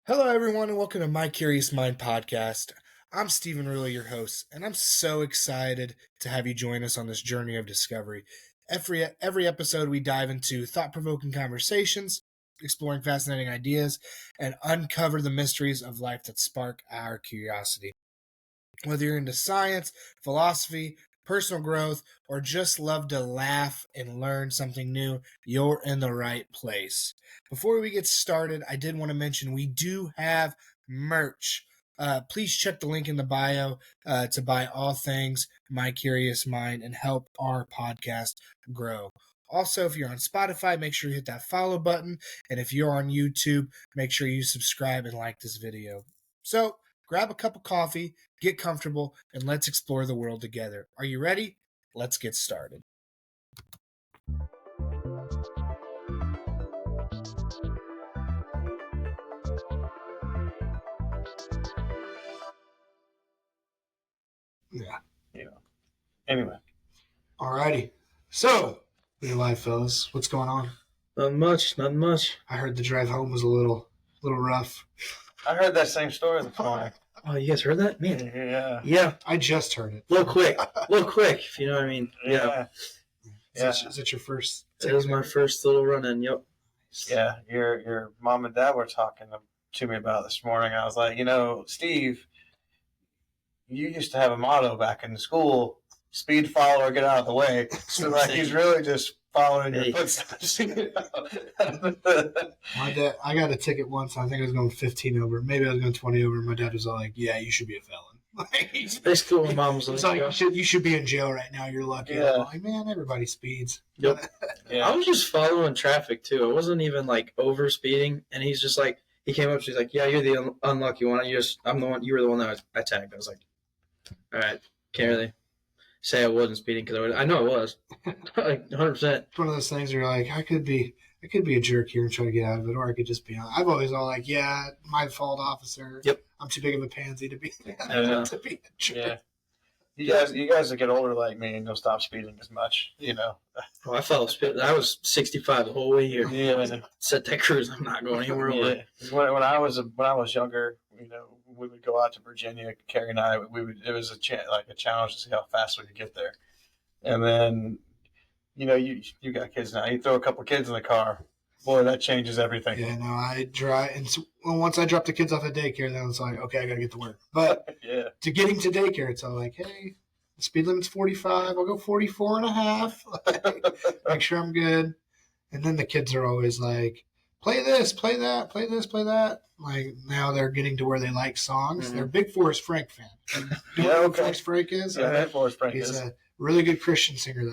Hello, everyone, and welcome to My Curious Mind podcast. I'm Stephen Rulli, your host, and I'm so excited to have you join us on this journey of discovery. Every episode, we dive into thought-provoking conversations, exploring fascinating ideas, and uncover the mysteries of life that spark our curiosity. Whether you're into science, philosophy, personal growth, or just love to laugh and learn something new, you're in the right place. Before we get started, I did want to mention we do have merch. Please check the link in the bio to buy all things My Curious Mind and help our podcast grow. Also, if you're on Spotify, make sure you hit that follow button. And if you're on YouTube, make sure you subscribe and like this video. So, grab a cup of coffee, get comfortable, and let's explore the world together. Are you ready? Let's get started. Yeah. Anyway. Alrighty. So, we're live, fellas. What's going on? Nothing much. I heard the drive home was a little rough. I heard that same story this morning. Oh, you guys heard that? Man. Yeah. I just heard it. A little quick, if you know what I mean. Yeah. Is that your first? It was my first little run-in, yep. Yeah, your mom and dad were talking to me about it this morning. I was like, Steve, you used to have a motto back in school, speed, follow, or get out of the way. So, he's really just following your footsteps. My dad, I got a ticket once. I think I was going 15 over. Maybe I was going 20 over. My dad was all like, yeah, you should be a felon. Basically what mom was like, you should be in jail right now. You're lucky. Yeah. I'm like, man, everybody speeds. Yep. Yeah. I was just following traffic, too. I wasn't even, over speeding. And he's just like, he came up, she's like, yeah, you're the unlucky one. You were the one that I tagged. I was like, all right, can't really say I wasn't speeding because I know I was. 100%. It's one of those things where you're like, I could be a jerk here and try to get out of it, or I could just be on. I've always all like, yeah, my fault, officer. Yep. I'm too big of a pansy to be to be a jerk. Yeah. You guys that get older like me, and you'll stop speeding as much, Oh, I followed speed. I was 65 the whole way here. Yeah. Set that cruise. I'm not going anywhere over. Yeah. When I was younger, we would go out to Virginia. Carrie and I, it was a challenge to see how fast we could get there. And then, you got kids now. You throw a couple kids in the car, boy, that changes everything. Yeah, no, I drive, and once I drop the kids off at daycare, then it's like, okay, I gotta get to work. But yeah, to getting to daycare, it's all like, hey, the speed limit's 45. I'll go 44 and a half. Make sure I'm good. And then the kids are always like, play this, play that, play this, play that. Like, now they're getting to where they like songs. Mm-hmm. They're a big Forrest Frank fan. You know who Forrest Frank is? Yeah, Forrest Frank He's is a really good Christian singer.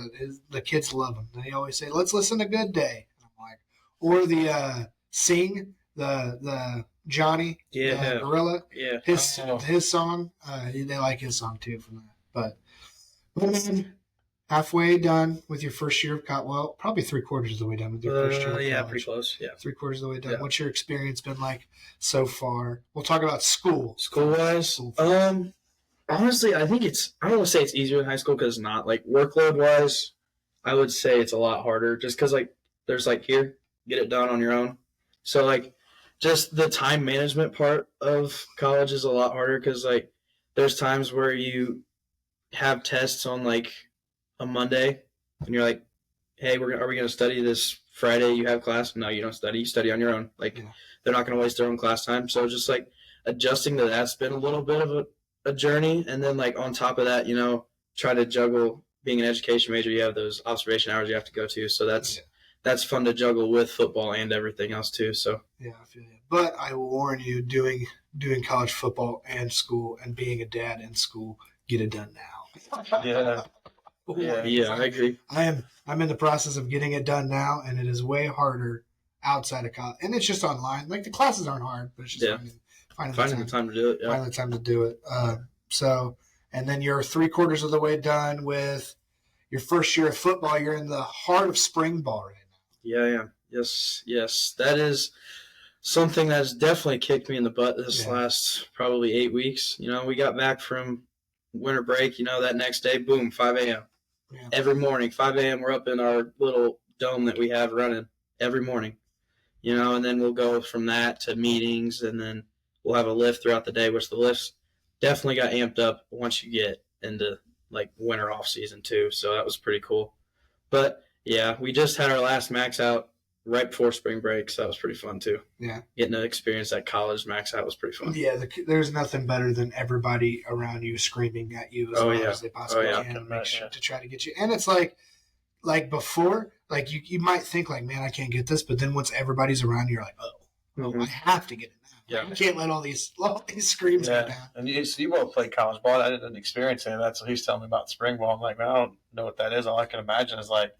The kids love him. They always say, let's listen to Good Day. And I'm like, or the Sing, the Johnny, the Gorilla. Yeah. His song, they like his song too from that. But man, halfway done with your first year of college. Well, probably 3/4 of the way done with your first year of college. Yeah, pretty close. Yeah. 3/4 of the way done. Yeah. What's your experience been like so far? We'll talk about school. School-wise? Honestly, I think I don't want to say it's easier in high school because it's not. Workload-wise, I would say it's a lot harder just because, there's, here, get it done on your own. So, just the time management part of college is a lot harder because, there's times where you have tests on, a Monday, and you're like, hey, are we going to study this Friday? You have class? No, you don't study. You study on your own. They're not going to waste their own class time. So, just, adjusting to that's been a little bit of a journey. And then, on top of that, try to juggle being an education major. You have those observation hours you have to go to. So, that's fun to juggle with football and everything else too. So yeah, I feel you. But I will warn you, doing college football and school and being a dad in school, get it done now. Yeah, I agree. I'm in the process of getting it done now, and it is way harder outside of college. And it's just online. The classes aren't hard, but it's just finding the time to do it. Yeah. Finding the time to do it. And then you're 3/4 of the way done with your first year of football. You're in the heart of spring ball right now. Yeah. Yes. That is something that's definitely kicked me in the butt this last probably 8 weeks. We got back from winter break, that next day, boom, 5 a.m. Yeah. Every morning, 5 a.m., we're up in our little dome that we have running every morning. and then we'll go from that to meetings, and then we'll have a lift throughout the day, which the lifts definitely got amped up once you get into like winter off season too. So that was pretty cool. But yeah, we just had our last max out right before spring break, so that was pretty fun too. Yeah. Getting to experience that college max out was pretty fun. Yeah, there's nothing better than everybody around you screaming at you as loud as they possibly can to try to get you. And it's like before, like you might think like, man, I can't get this, but then once everybody's around you, you're like, I have to get it now. Yeah. I can't let all these screams go down. And you both played college ball. I didn't experience any of that, so he's telling me about spring ball. I'm like, man, I don't know what that is. All I can imagine is like,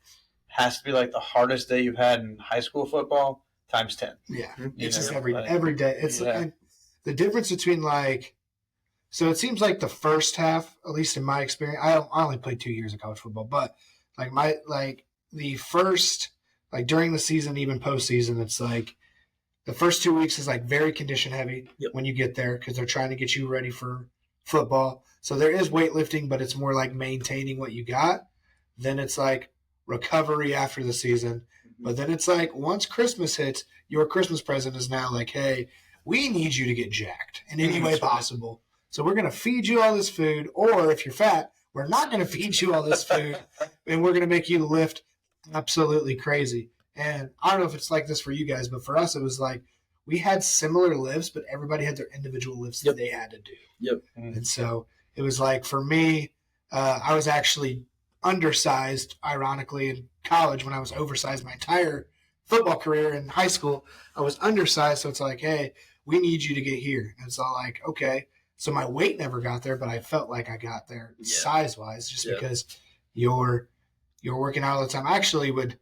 has to be like the hardest day you've had in high school football times 10. Yeah, it's just every day. It's like, the difference between so it seems like the first half, at least in my experience, I only played 2 years of college football, but the first, during the season, even postseason, it's like the first 2 weeks is like very condition heavy when you get there because they're trying to get you ready for football. So there is weightlifting, but it's more like maintaining what you got. Then it's like recovery after the season. But then it's like once Christmas hits, your Christmas present is now like, hey, we need you to get jacked in any way possible. So we're going to feed you all this food, or if you're fat, we're not going to feed you all this food, and we're going to make you lift absolutely crazy. And I don't know if it's like this for you guys, but for us, it was like we had similar lifts, but everybody had their individual lifts that they had to do. Yep. And so it was like for me, I was actually undersized, ironically, in college when I was oversized my entire football career. In high school, I was undersized, so it's like, hey, we need you to get here. And it's all like, okay. So my weight never got there, but I felt like I got there size-wise just because you're working out all the time. I actually would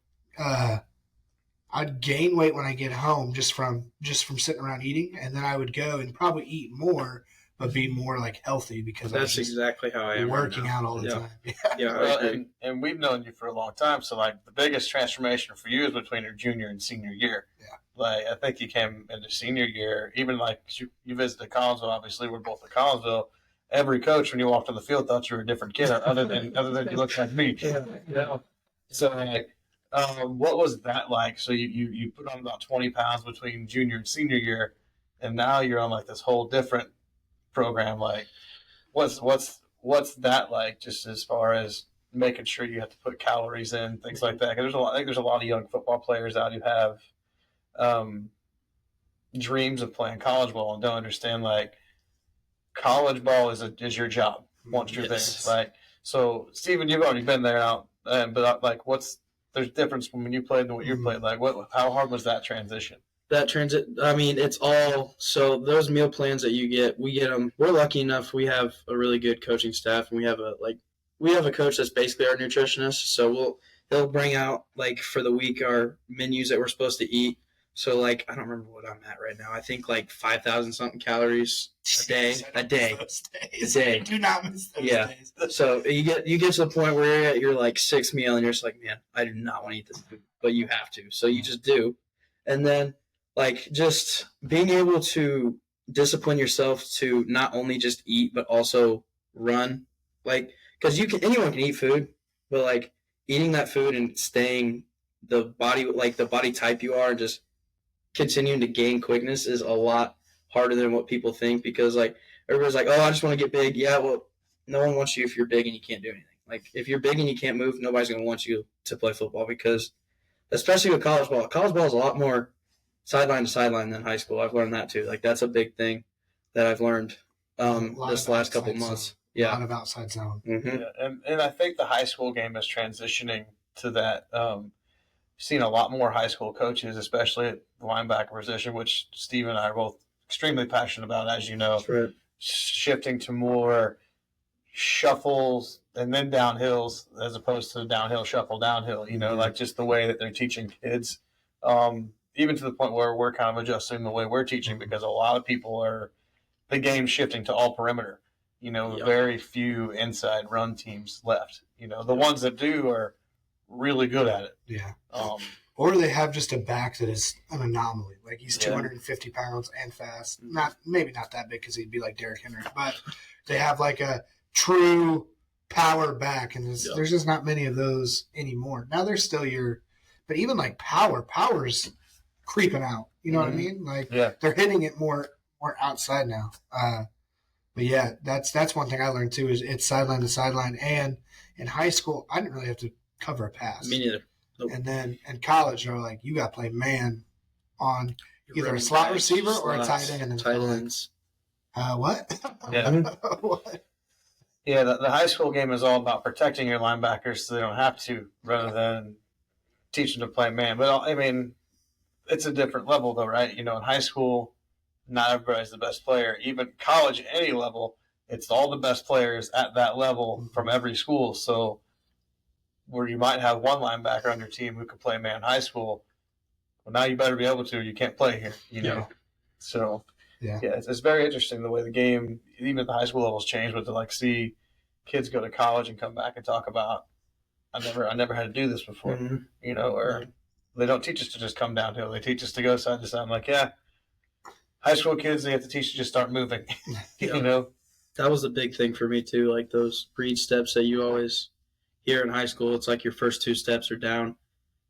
I'd gain weight when I get home just from sitting around eating, and then I would go and probably eat more but be more like healthy because that's exactly how I am working right out all the time. Well, and we've known you for a long time, so like the biggest transformation for you is between your junior and senior year. Yeah. Like I think you came into senior year, even like you visited Collinsville. Obviously, we're both at Collinsville. Every coach, when you walked on the field, thought you were a different kid, other than you looked like me. Yeah. So, what was that like? So you put on about 20 pounds between junior and senior year, and now you're on like this whole different program. Like, what's that like? Just as far as making sure you have to put calories in, things like that. Because I think there's a lot of young football players out who have dreams of playing college ball and don't understand like college ball is your job once you're there. Like, so Steven, you've already been there now, but like, there's difference from when you played and what you played. Like, how hard was that transition? I mean, it's all, so those meal plans that you get, we get them. We're lucky enough. We have a really good coaching staff, and we have a coach that's basically our nutritionist. So he'll bring out like for the week our menus that we're supposed to eat. So like, I don't remember what I'm at right now. I think like 5,000 something calories a day. Do not miss those days. So you get to the point where you're at your like sixth meal and you're just like, man, I do not want to eat this food, but you have to. So you just do. And then like just being able to discipline yourself to not only just eat, but also run, like, cause anyone can eat food, but like eating that food and staying the body type you are and just continuing to gain quickness is a lot harder than what people think, because like everybody's like, oh, I just want to get big. Yeah, well, no one wants you if you're big and you can't do anything. Like if you're big and you can't move, nobody's going to want you to play football, because especially with college ball is a lot more sideline to sideline than high school. I've learned that too. Like that's a big thing that I've learned this last couple months. A lot of outside zone. Mm-hmm. Yeah, and I think the high school game is transitioning to that. Seen a lot more high school coaches, especially at the linebacker position, which Steve and I are both extremely passionate about, as you know. That's right. Shifting to more shuffles and then downhills as opposed to downhill, shuffle, downhill, like just the way that they're teaching kids. Even to the point where we're kind of adjusting the way we're teaching, because a lot of people the game's shifting to all perimeter. Very few inside run teams left. The ones that do are really good at it. Yeah. Or they have just a back that is an anomaly. Like he's 250 pounds and fast. Maybe not that big because he'd be like Derrick Henry, but they have like a true power back, and there's just not many of those anymore. Now there's still but even like power's creeping out. You know what I Mhm. mean? Like Yeah. they're hitting it more outside now. But yeah, that's one thing I learned too is it's sideline to sideline. And in high school, I didn't really have to cover a pass. Me neither. Nope. And then in college, they're like, you got to play man on either a Running slot backs, receiver or a slots, tight end. And then tight they're like, ends. what? Yeah. What? Yeah, the high school game is all about protecting your linebackers so they don't have to, rather than teach them to play man. But I mean, it's a different level, though, right? You know, in high school, not everybody's the best player. Even college, any level, it's all the best players at that level from every school. So, where you might have one linebacker on your team who can play man in high school, well, now you better be able to. You can't play here, you know. Yeah. So, Yeah. it's very interesting the way the game, even at the high school levels, changed. But to like see kids go to college and come back and talk about, I never had to do this before, Mhm. you know, or they don't teach us to just come downhill. They teach us to go side to side. I'm like, yeah, high school kids, they have to teach you to just start moving, Yeah. you know? That was a big thing for me too. Like those read steps that you always hear in high school. It's like your first 2 steps are down.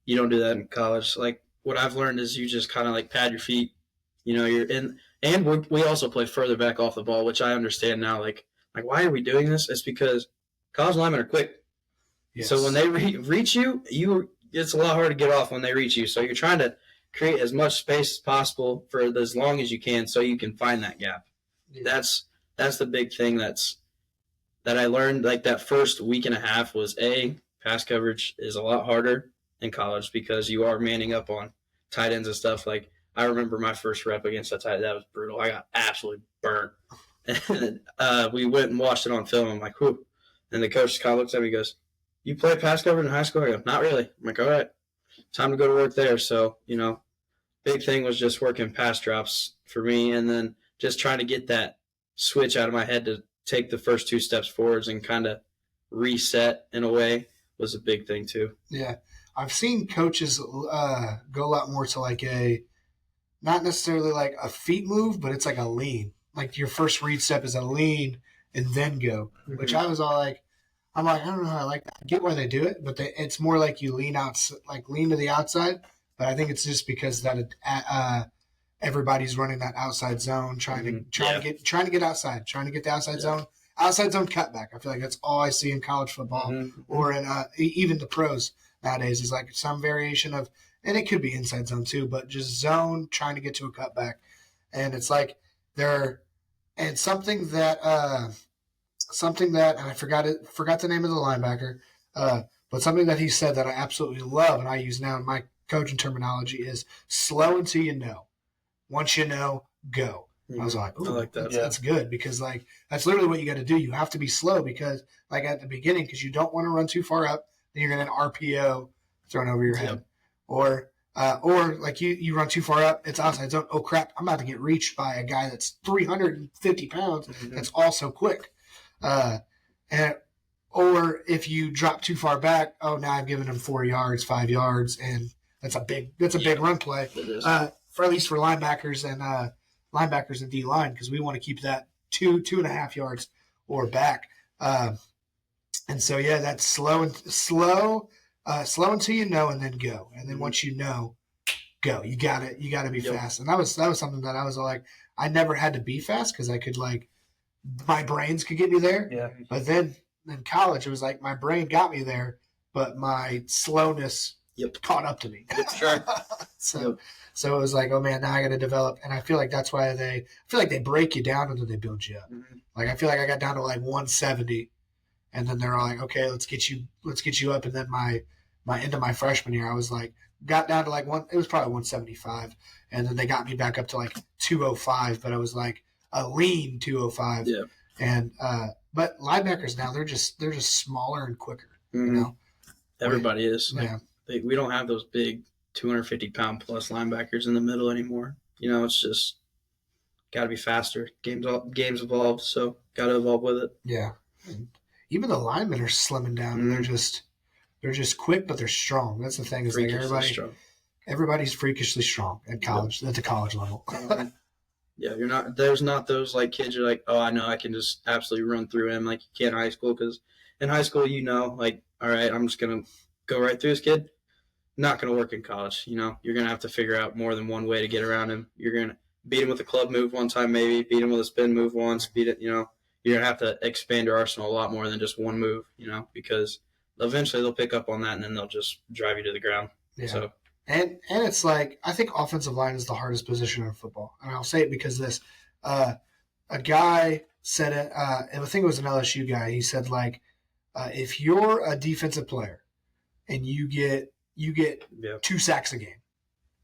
You don't do that in college. Like what I've learned is you just kind of like pad your feet. You know, you're in, and we also play further back off the ball, which I understand now. Like why are we doing this? It's because college linemen are quick. Yes. So when they reach you, it's a lot harder to get off when they reach you. So you're trying to create as much space as possible for as long as you can, so you can find that gap. Yeah. That's the big thing that I learned. Like that first week and a half was pass coverage is a lot harder in college because you are manning up on tight ends and stuff. Like I remember my first rep against a tight end, that was brutal. I got absolutely burnt. And we went and watched it on film. I'm like, whew. And the coach kind of looks at me and goes, "You play pass coverage in high school?" I go, "Not really." I'm like, "All right, time to go to work there." So, you know, big thing was just working pass drops for me, and then just trying to get that switch out of my head to take the first 2 steps forwards and kind of reset in a way was a big thing too. Yeah. I've seen coaches go a lot more to like not necessarily like a feet move, but it's like a lean. Like your first read step is a lean and then go, which I was all like, I'm like, I don't know how I like that. I get why they do it, but it's more like you lean out, like lean to the outside. But I think it's just because that everybody's running that outside zone, trying to get outside, trying to get the outside zone cutback. I feel like that's all I see in college football or in even the pros nowadays is like some variation of, and it could be inside zone too, but just zone trying to get to a cutback, and it's like and something that and I forgot the name of the linebacker, but something that he said that I absolutely love and I use now in my coaching terminology is slow until you know. Once you know, go. I was like, ooh, I like that. That's good because like that's literally what you got to do. You have to be slow because like at the beginning, because you don't want to run too far up, then you're going to RPO thrown over your head, or like you run too far up, it's outside zone. Oh crap! I'm about to get reached by a guy that's 350 pounds. That's also quick, or if you drop too far back, oh now I've given him 4 yards, 5 yards, and that's a big run play. For at least for linebackers and D line because we want to keep that 2.5 yards or back. And so yeah, that's slow until you know, and then go. And then once you know, go. You got to be fast. And that was something that I was like, I never had to be fast because I could like my brains could get me there. Yeah. But then in college, it was like my brain got me there, but my slowness caught up to me. Sure. So it was like, oh man, now I got to develop, and I feel like that's why they break you down and then they build you up. Like I feel like I got down to like 170, and then they're all like, okay, let's get you up, and then my end of my freshman year, I was like, got down to like it was probably 175, and then they got me back up to like 205, but I was like a lean 205. Yeah. And but linebackers now they're just smaller and quicker. You know, everybody is. Like, we don't have those big 250-pound plus linebackers in the middle anymore. You know, it's just got to be faster. Games evolved, so got to evolve with it. Yeah, and even the linemen are slimming down, and they're just quick, but they're strong. That's the thing is like everybody's freakishly strong at college at the college level. Yeah, there's not those like kids you're like, oh, I know I can just absolutely run through him like you can in high school because in high school like, all right, I'm just gonna go right through this kid. not going to work in college. You know, you're going to have to figure out more than one way to get around him. You're going to beat him with a club move one time, maybe beat him with a spin move once, beat it. You know, you're going to have to expand your arsenal a lot more than just one move. You know, because eventually they'll pick up on that and then they'll just drive you to the ground. Yeah. So. And it's like, I think offensive line is the hardest position in football. And I'll say it because this, a guy said it, and I think it was an LSU guy. He said, like, if you're a defensive player and you get 2 sacks a game,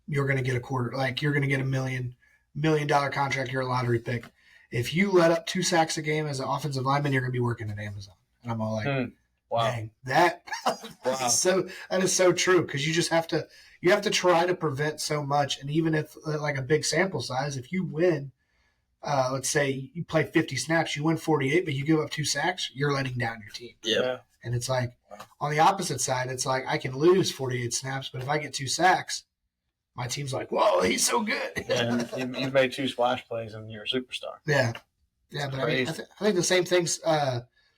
you're going to get a quarter, like you're going to get $1 million contract. You're a lottery pick. If you let up 2 sacks a game as an offensive lineman, you're going to be working at Amazon. And I'm all like, wow, dang, that is so true, because you just have to try to prevent so much. And even if like a big sample size, if you win, let's say you play 50 snaps, you win 48, but you give up 2 sacks, you're letting down your team. Yeah. And it's like, on the opposite side, it's like I can lose 48 snaps, but if I get 2 sacks, my team's like, whoa, he's so good. And you've made 2 splash plays and you're a superstar. Yeah. Yeah, but I mean, I think the same thing's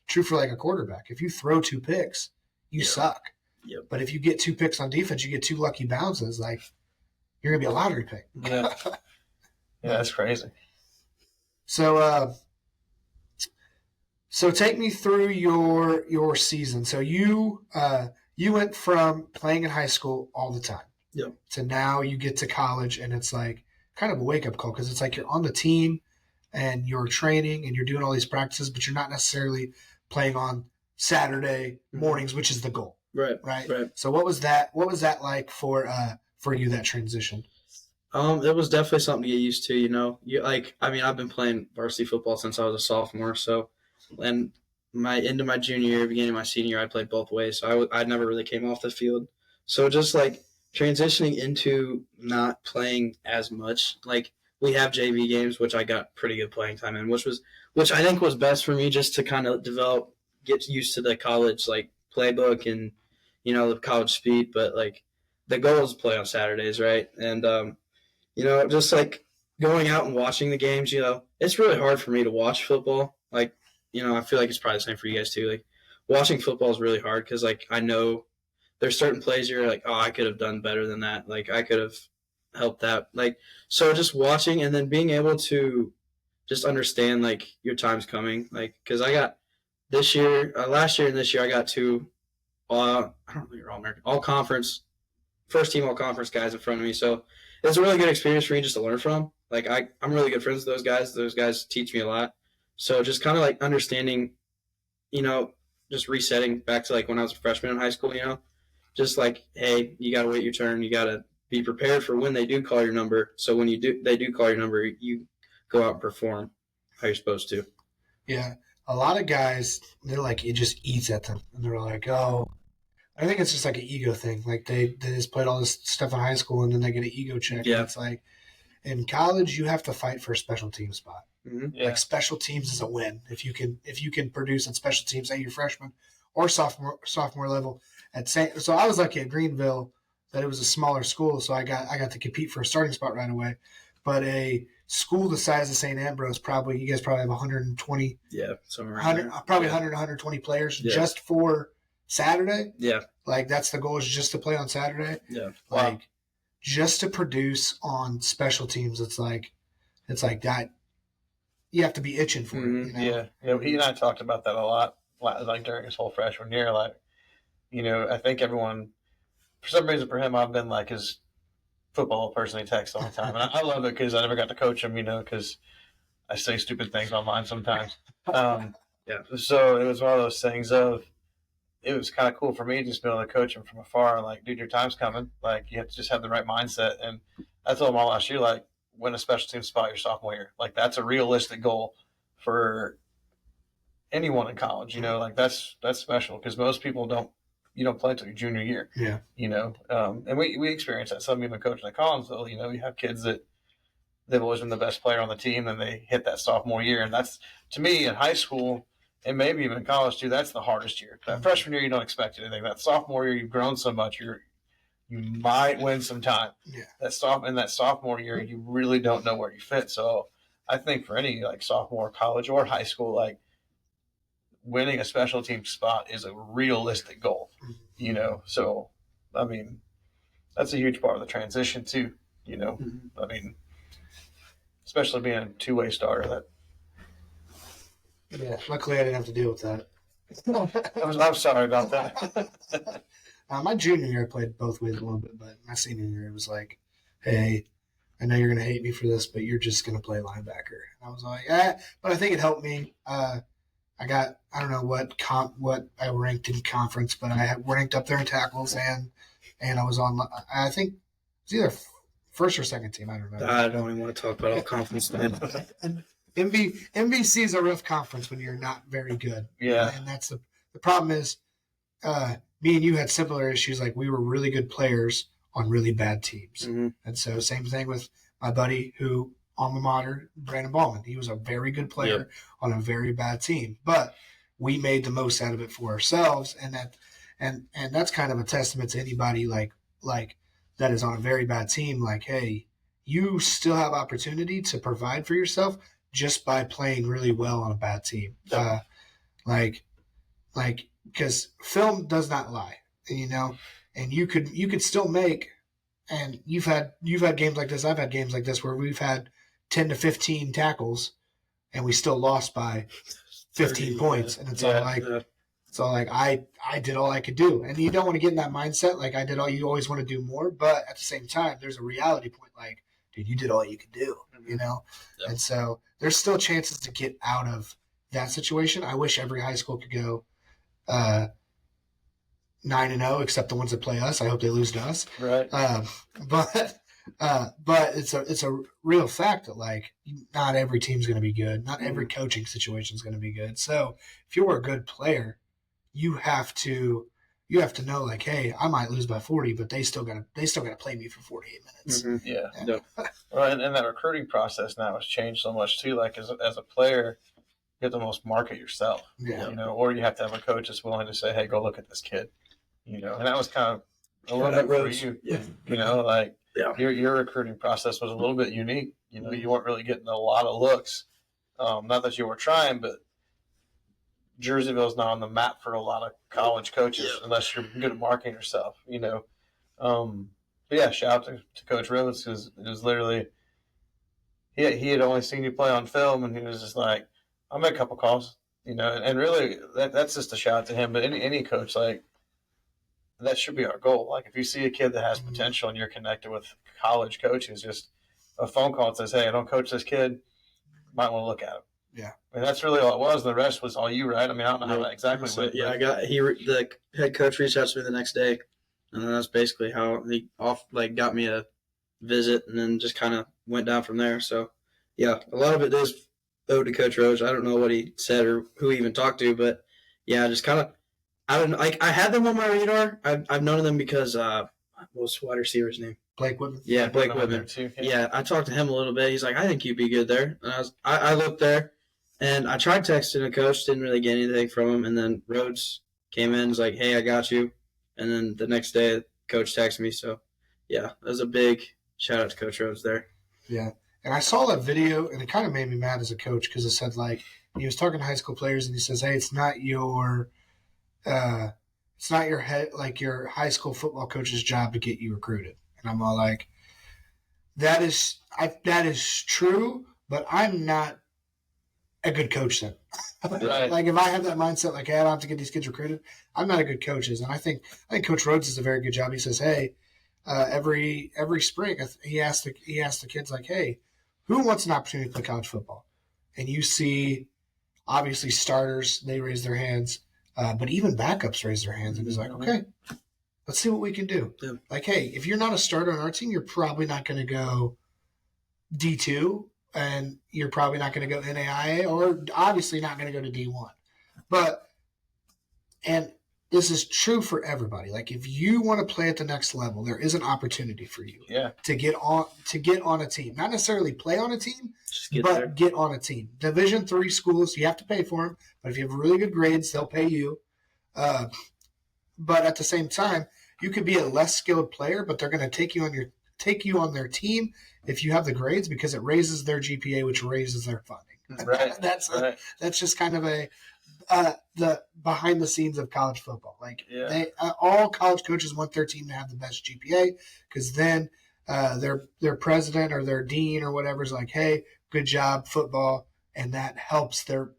true for like a quarterback. If you throw 2 picks, you suck. Yep. But if you get 2 picks on defense, you get 2 lucky bounces, like you're going to be a lottery pick. Yeah. Yeah, that's crazy. So take me through your season. So you went from playing in high school all the time, to now you get to college, and it's like kind of a wake up call, because it's like you're on the team and you're training and you're doing all these practices, but you're not necessarily playing on Saturday mornings, which is the goal. Right. So what was that like for you, that transition? It was definitely something to get used to, you know. I've been playing varsity football since I was a sophomore, so and into my junior year, beginning of my senior year, I played both ways, so I never really came off the field. So just like transitioning into not playing as much, like we have JV games, which I got pretty good playing time in, which I think was best for me, just to kind of get used to the college like playbook and, you know, the college speed. But like the goal is to play on Saturdays, right? And you know, just like going out and watching the games, you know, it's really hard for me to watch football. Like, you know, I feel like it's probably the same for you guys too. Like watching football is really hard, because like I know there's certain plays you're like, oh, I could have done better than that. Like I could have helped that. Like, so just watching and then being able to just understand like your time's coming. Like, because I got last year and this year I got 2 I don't think you're all American, all conference, first team all conference guys in front of me. So it's a really good experience for me just to learn from. Like I'm really good friends with those guys. Those guys teach me a lot. So just kind of like understanding, you know, just resetting back to like when I was a freshman in high school, you know, just like, hey, you got to wait your turn. You got to be prepared for when they do call your number. So when they do call your number, you go out and perform how you're supposed to. Yeah. A lot of guys, they're like, it just eats at them. And they're like, oh, I think it's just like an ego thing. Like they just played all this stuff in high school and then they get an ego check. Yeah. And it's like, in college, you have to fight for a special team spot. Mm-hmm. Yeah. Like special teams is a win. If you can produce at special teams at your freshman or sophomore level. So I was lucky at Greenville that it was a smaller school, so I got to compete for a starting spot right away. But a school the size of St. Ambrose, you guys probably have 120. Yeah, somewhere around 100, probably 100, 120 players just for Saturday. Yeah, like that's the goal, is just to play on Saturday. Yeah, like just to produce on special teams. It's like that. You have to be itching for it. You know? Yeah. He and I talked about that a lot, like during his whole freshman year. Like, you know, I think everyone, for some reason, for him, I've been like his football person he texts all the time, and I love it because I never got to coach him, you know, because I say stupid things online sometimes. So it was one of those things of, it was kind of cool for me just being able to coach him from afar. Like, dude, your time's coming. Like, you have to just have the right mindset. And I told him all last year, like, win a special team spot your sophomore year. Like, that's a realistic goal for anyone in college. You know, like that's special, because most people don't play until your junior year. Yeah. You know, and we experience that. Some even coaching at Collinsville, you know, you have kids that they've always been the best player on the team, and they hit that sophomore year. And that's, to me, in high school, and maybe even in college too, that's the hardest year. That freshman year, you don't expect anything. That sophomore year, you've grown so much, you might win some time. Yeah. That sophomore year, you really don't know where you fit. So I think for any like sophomore, college, or high school, like, winning a special team spot is a realistic goal. You know, so I mean, that's a huge part of the transition too. I mean, especially being a two-way starter. Yeah, luckily I didn't have to deal with that. I'm sorry about that. My junior year, I played both ways a little bit, but my senior year, it was like, hey, I know you're going to hate me for this, but you're just going to play linebacker. And I was like, but I think it helped me. I don't know what I ranked in conference, but I ranked up there in tackles, and I was on, I think it was either first or second team. I don't remember. I don't even want to talk about all conference, man. And MVC is a rough conference when you're not very good. Yeah. And that's the problem is, me and you had similar issues. Like, we were really good players on really bad teams. Mm-hmm. And so same thing with my buddy who, alma mater, Brandon Ballman. He was a very good player on a very bad team, but we made the most out of it for ourselves. And that's kind of a testament to anybody like that is on a very bad team. Like, hey, you still have opportunity to provide for yourself just by playing really well on a bad team. Because film does not lie, and you could still make, and you've had games like this. I've had games like this where we've had 10 to 15 tackles and we still lost by 15 points. And it's all like, I did all I could do. And you don't want to get in that mindset. Like, I did all, you always want to do more, but at the same time, there's a reality point. Like, dude, you did all you could do, And so there's still chances to get out of that situation. I wish every high school could go 9-0, except the ones that play us. I hope they lose to us. Right. But it's a real fact that, like, not every team's going to be good. Not every coaching situation is going to be good. So if you're a good player, you have to know, like, hey, I might lose by 40, but they still got to play me for 48 minutes. Mm-hmm. Yeah. Well, and that recruiting process now has changed so much too. Like, as a player, you have to almost market yourself. Yeah. Or you have to have a coach that's willing to say, hey, go look at this kid. And that was kind of a little bit for you. Yeah. Your recruiting process was a little bit unique. You weren't really getting a lot of looks. Not that you were trying, but Jerseyville's not on the map for a lot of college coaches unless you're good at marketing yourself. But yeah, shout out to Coach Rhodes, because it was literally he had only seen you play on film, and he was just like, I'll make a couple calls, and really that's just a shout out to him. But any coach, like, that should be our goal. Like, if you see a kid that has potential and you're connected with college coaches, just a phone call that says, hey, I don't coach this kid, you might want to look at him. Yeah. I mean, that's really all it was. The rest was all you, right? I mean, I don't know how that exactly went. Yeah, the head coach reached out to me the next day, and then that's basically how he got me a visit, and then just kind of went down from there. So, yeah, a lot of it is owed to Coach Rose. I don't know what he said or who he even talked to, but yeah, just kind of, I don't know. I had them on my radar. I've known them because what was wide receiver's name? Blake Whitman. Yeah, Blake Whitman. Too. Yeah, I talked to him a little bit. He's like, I think you'd be good there. And I looked there, and I tried texting a coach, didn't really get anything from him. And then Rhodes came in, was like, hey, I got you. And then the next day, coach texted me. So, yeah, that was a big shout out to Coach Rhodes there. Yeah. And I saw that video, and it kind of made me mad as a coach, because it said, like, he was talking to high school players, and he says, hey, it's not your head, like, your high school football coach's job to get you recruited. And I'm all like, that is true, but I'm not a good coach then. Right. Like, if I have that mindset, like, hey, I don't have to get these kids recruited, I'm not a good coach. And I think Coach Rhodes does a very good job. He says, hey, every spring, he asked the kids, like, hey, who wants an opportunity to play college football? And you see, obviously, starters, they raise their hands, but even backups raise their hands. And he's like, okay, let's see what we can do. Yeah. Like, hey, if you're not a starter on our team, you're probably not going to go D2, and you're probably not going to go NAIA, or obviously not going to go to D1. And this is true for everybody. Like, if you want to play at the next level, there is an opportunity for you to get on a team. Not necessarily play on a team, but get on a team. Division III schools, you have to pay for them, but if you have really good grades, they'll pay you. But at the same time, you could be a less skilled player, but they're going to take you on their team if you have the grades, because it raises their GPA, which raises their funding. Right. That's just kind of the behind the scenes of college football. Like Yeah. all college coaches want their team to have the best GPA because then their president or their dean or whatever is like, hey, good job football, and that helps their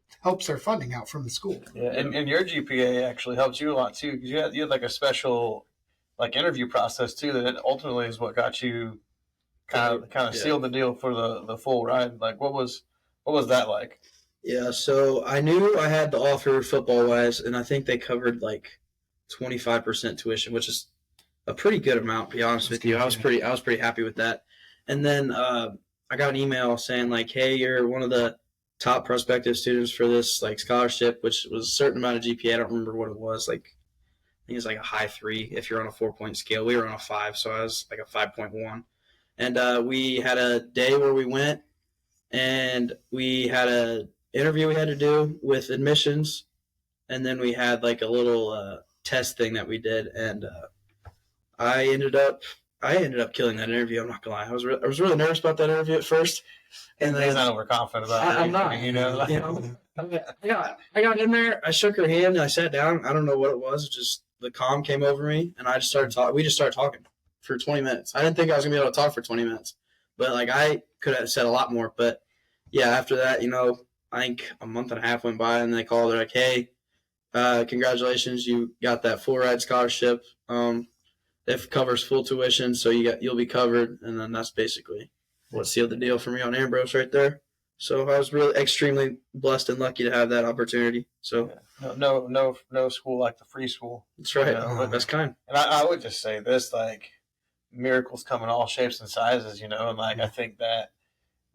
funding out from the school. Yeah, and your GPA actually helped you a lot too because you had like a special like interview process too that ultimately is what got you kind of sealed the deal for the full ride. Like what was that like? Yeah, so I knew I had the offer football wise, and I think they covered like 25% tuition, which is a pretty good amount. To be honest with you, I was pretty happy with that. And then I got an email saying like, hey, you're one of the top prospective students for this like scholarship, which was a certain amount of GPA. I don't remember what it was. Like I think it's like a high 3 if you're on a 4-point scale. We were on a 5, so I was like a 5.1. And we had a day where we went, and we had a interview we had to do with admissions, and then we had like a little test thing that we did, and I ended up killing that interview. I'm not gonna lie, I was really nervous about that interview at first, and He's not overconfident about it. I'm not. You know. I got in there. I shook her hand and I sat down. I don't know what it was. Just the calm came over me, and I just started talking. We just started talking for 20 minutes. I didn't think I was gonna be able to talk for 20 minutes, but like I could have said a lot more. But yeah, after that, I think a month and a half went by, and they called. They're like, "Hey, congratulations, you got that full ride scholarship. It covers full tuition, so you'll be covered." And then that's basically what sealed the deal for me on Ambrose right there. So I was really extremely blessed and lucky to have that opportunity. So no school like the free school. That's right. That's kind. And I would just say this, like miracles come in all shapes and sizes, and like I think that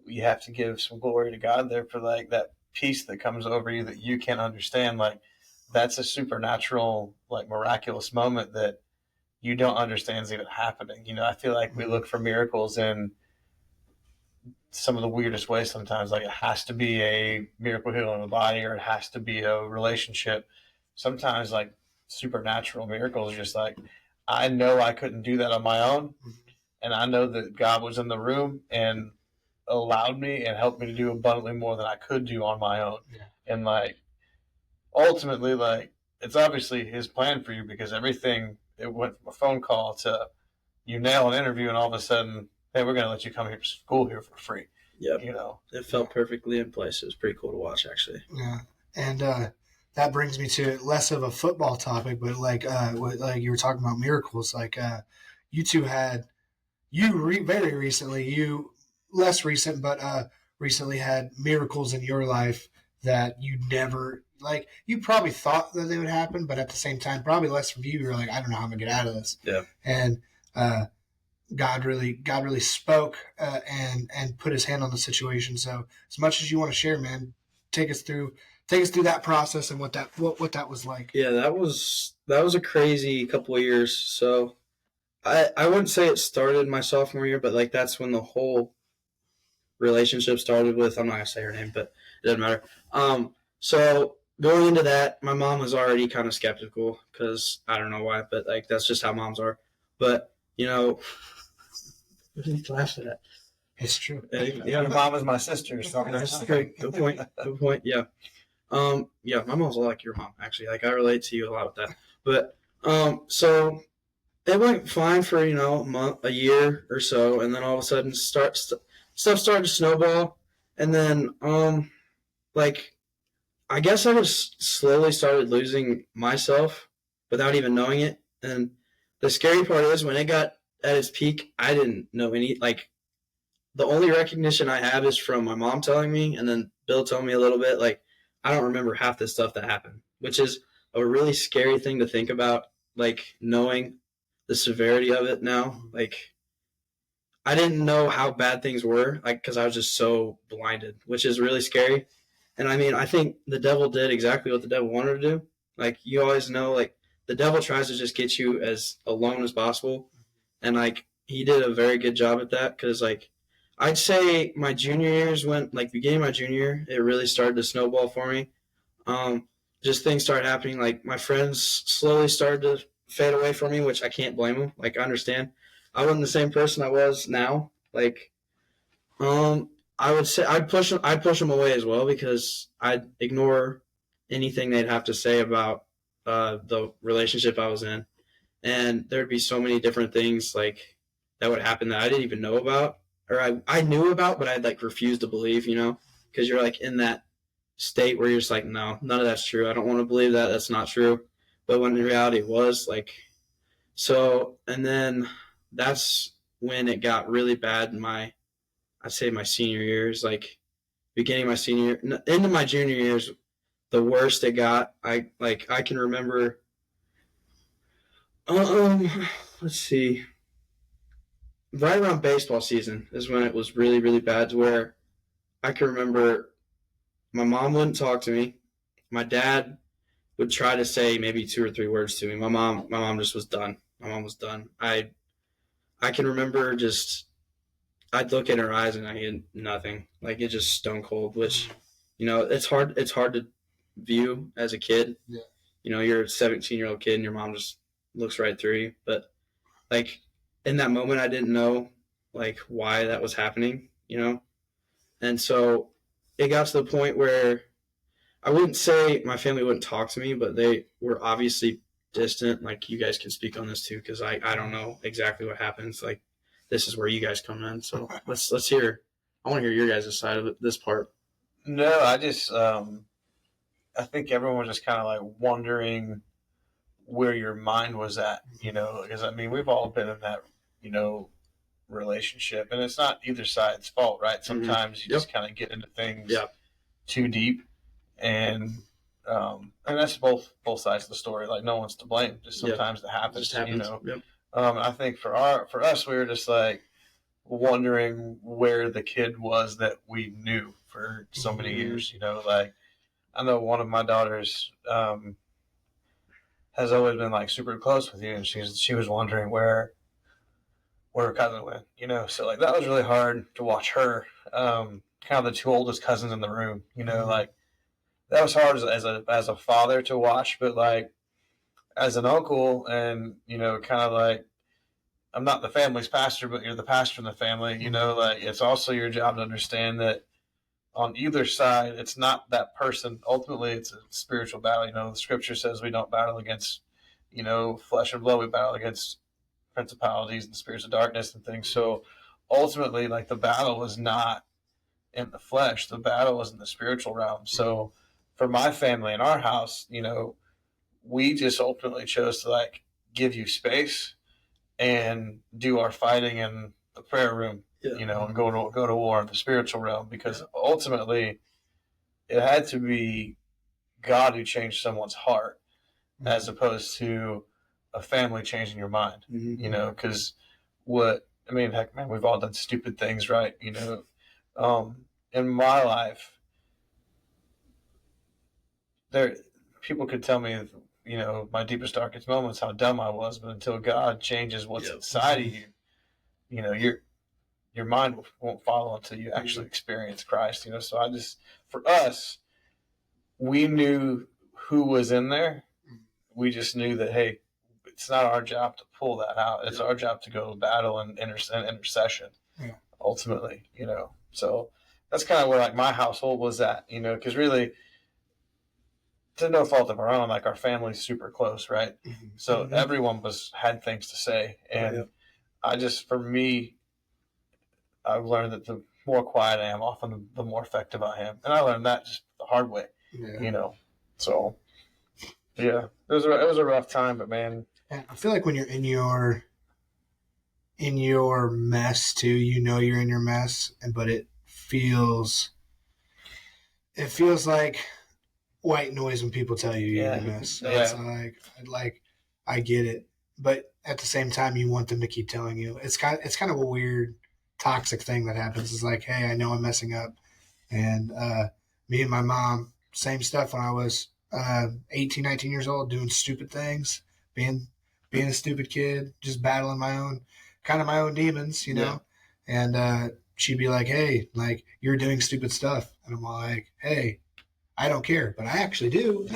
you have to give some glory to God there for like that peace that comes over you that you can't understand. Like that's a supernatural, like miraculous moment that you don't understand is even happening. I feel like we look for miracles in some of the weirdest ways sometimes. Like it has to be a miracle healing the body, or it has to be a relationship. Sometimes like supernatural miracles are just like, I know I couldn't do that on my own, and I know that God was in the room and allowed me and helped me to do abundantly more than I could do on my own. Yeah. And like ultimately, like it's obviously His plan for you, because everything, it went from a phone call to you nail an interview, and all of a sudden, hey, we're going to let you come here to school here for free. Yep. It felt perfectly in place. It was pretty cool to watch, actually. Yeah. And that brings me to less of a football topic, but like you were talking about miracles. Like you two had very recently, less recent, but recently had miracles in your life that you never, like, you probably thought that they would happen, but at the same time, probably less for you. You're like, I don't know how I'm gonna get out of this. Yeah. And God really spoke and put His hand on the situation. So as much as you want to share, man, take us through that process and what that was like. Yeah, that was a crazy couple of years. So I wouldn't say it started my sophomore year, but like that's when the whole relationship started with, I'm not gonna say her name, but it doesn't matter. So going into that, my mom was already kind of skeptical because I don't know why, but like that's just how moms are. But what are you laughing at? It's true. Your mom is my sister, so that's great. Good point. Good point. Yeah. Yeah, my mom's like your mom, actually. Like I relate to you a lot with that. But so it went fine for a year or so, and then all of a sudden stuff started to snowball, and then like I guess I just slowly started losing myself without even knowing it. And the scary part is when it got at its peak, I didn't know like the only recognition I have is from my mom telling me, and then Bill told me a little bit. Like I don't remember half the stuff that happened, which is a really scary thing to think about, like knowing the severity of it now. Like I didn't know how bad things were, like, because I was just so blinded, which is really scary. And I mean, I think the devil did exactly what the devil wanted to do. Like you always know, like the devil tries to just get you as alone as possible. And like he did a very good job at that, because like I'd say my junior years went, like beginning of my junior year, it really started to snowball for me. Just things started happening. Like my friends slowly started to fade away from me, which I can't blame them. Like I understand. I wasn't the same person I was now. Like, I would say I'd push them away as well, because I'd ignore anything they'd have to say about the relationship I was in. And there'd be so many different things like that would happen that I didn't even know about, or I knew about, but I'd like refused to believe, because you're like in that state where you're just like, no, none of that's true. I don't want to believe that. That's not true. But when in reality it was like, so, and then that's when it got really bad in I'd say my senior years, like beginning my senior, into my junior years, the worst it got. I can remember, let's see, right around baseball season is when it was really, really bad, to where I can remember my mom wouldn't talk to me. My dad would try to say maybe 2 or 3 words to me. My mom just was done. My mom was done. I can remember just, I'd look in her eyes and I had nothing. Like, it just stone cold, which, it's hard to view as a kid. Yeah. You're a 17-year-old kid and your mom just looks right through you. But like in that moment, I didn't know like why that was happening, And so it got to the point where I wouldn't say my family wouldn't talk to me, but they were obviously distant. Like, you guys can speak on this too, because I don't know exactly what happens. Like, this is where you guys come in. So let's hear. I want to hear your guys' side of this part. No, I just I think everyone was just kind of like wondering where your mind was at, because I mean we've all been in that, relationship, and it's not either side's fault, right? Sometimes you just kind of get into things too deep, and that's both sides of the story. Like, no one's to blame. Just sometimes it happens. Yep. I think for us, we were just like wondering where the kid was that we knew for so many years. Like, I know one of my daughters has always been like super close with you, and she was wondering where her cousin went. So like that was really hard to watch her. Kind of the 2 oldest cousins in the room. Like that was hard as a father to watch, but like as an uncle, and kind of like, I'm not the family's pastor, but you're the pastor in the family. Like it's also your job to understand that on either side, it's not that person. Ultimately, it's a spiritual battle. The scripture says we don't battle against, flesh and blood. We battle against principalities and spirits of darkness and things. So ultimately, like, the battle was not in the flesh. The battle was in the spiritual realm. So for my family in our house, we just ultimately chose to like give you space and do our fighting in the prayer room, and go to war in the spiritual realm, because ultimately it had to be God who changed someone's heart, as opposed to a family changing your mind, because heck, man, we've all done stupid things, right? In my life, people could tell me, my deepest, darkest moments, how dumb I was, but until God changes what's inside of you, your mind won't follow until you actually experience Christ. So for us, we knew who was in there. We just knew that, hey, it's not our job to pull that out. It's our job to go to battle and intercession, ultimately, So that's kind of where like my household was at, because really, to no fault of our own, like our family's super close, right? So everyone had things to say, and for me, I've learned that the more quiet I am, often the more effective I am, and I learned that just the hard way, So yeah, it was a rough time, but man, I feel like when you're in your mess too, you're in your mess, but it feels like white noise when people tell you you're in a mess. So it's like I get it, but at the same time, you want them to keep telling you. It's kind of a weird, toxic thing that happens. It's like, hey, I know I'm messing up, and me and my mom, same stuff when I was 18, 19 years old, doing stupid things, being a stupid kid, just battling my own demons, and she'd be like, hey, like, you're doing stupid stuff, and I'm like, hey, I don't care, but I actually do.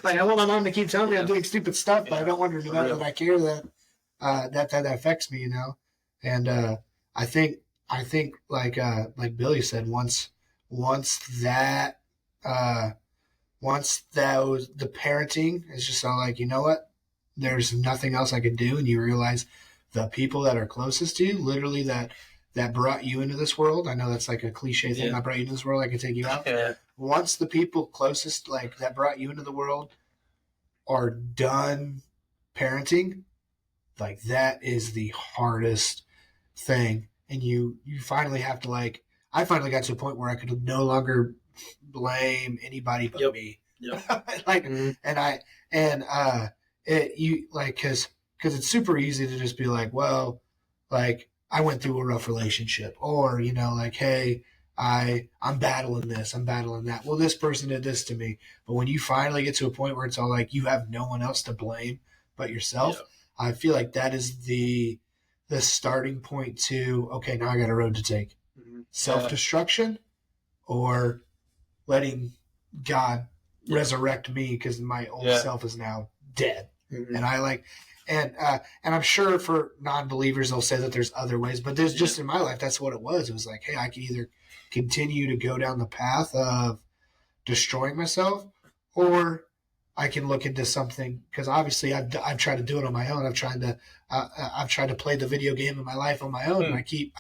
Like, I want my mom to keep telling me I'm doing stupid stuff, but I don't want her to know that I care, that affects me, And I think like Billy said, once that once the parenting is just all like, you know what, there's nothing else I can do, and you realize the people that are closest to you, literally that brought you into this world. I know that's like a cliche thing. I brought you into this world, I can take you out. Yeah. Once the people closest, like that brought you into the world, are done parenting, like that is the hardest thing. And you finally have to, like, I finally got to a point where I could no longer blame anybody but me. Yep. Like, because it's super easy to just be like, well, like I went through a rough relationship, or like, hey, I'm battling this, I'm battling that. Well, this person did this to me. But when you finally get to a point where it's all like you have no one else to blame but yourself, I feel like that is the starting point to, okay, now I got a road to take. Self-destruction or letting God resurrect me because my old self is now dead. And and I'm sure for non-believers they'll say that there's other ways, but there's just in my life that's what it was. It was like, hey, I can either continue to go down the path of destroying myself, or I can look into something, because obviously I've tried to do it on my own. I've tried to play the video game of my life on my own, and I keep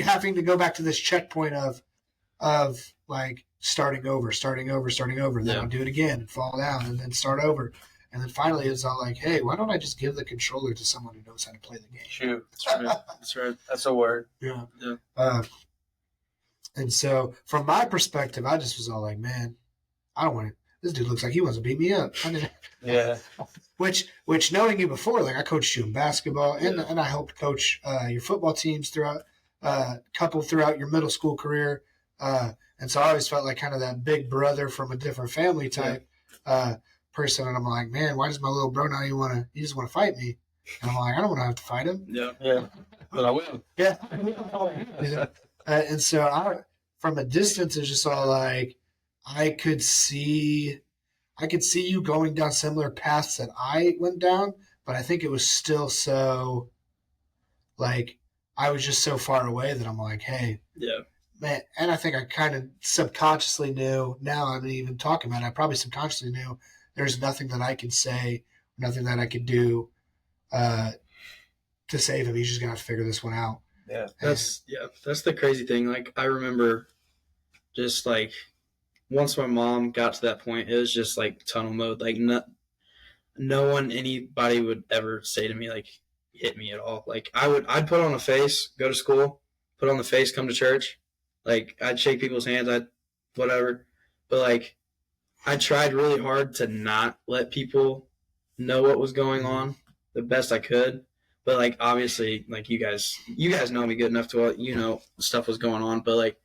having to go back to this checkpoint of like starting over. Then I'll do it again and fall down and then start over. And then finally it's all like, hey, why don't I just give the controller to someone who knows how to play the game? Shoot. That's right. That's a word. Yeah. And so from my perspective, I just was all like, man, I don't want to. This dude looks like he wants to beat me up. Which knowing you before, like I coached you in basketball, and I helped coach your football teams throughout your middle school career. And so I always felt like kind of that big brother from a different family type person. And I'm like, man, why does my little bro now he just want to fight me? And I'm like, I don't want to have to fight him. Yeah. But I will. Yeah. And so from a distance, it's just all like, I could see you going down similar paths that I went down, but I think it was still so, like, I was just so far away that I'm like, hey, man. And I think I kind of subconsciously knew, now I'm even talking about it, I probably subconsciously knew there's nothing that I can say, nothing that I could do to save him. He's just going to have to figure this one out. Yeah. That's the crazy thing. Like, I remember just like, once my mom got to that point, it was just like tunnel mode. Like no one, anybody would ever say to me, like, hit me at all. Like I'd put on a face, go to school, put on the face, come to church. Like I'd shake people's hands, whatever. But like I tried really hard to not let people know what was going on the best I could. But like obviously, like you guys know me good enough to stuff was going on. But like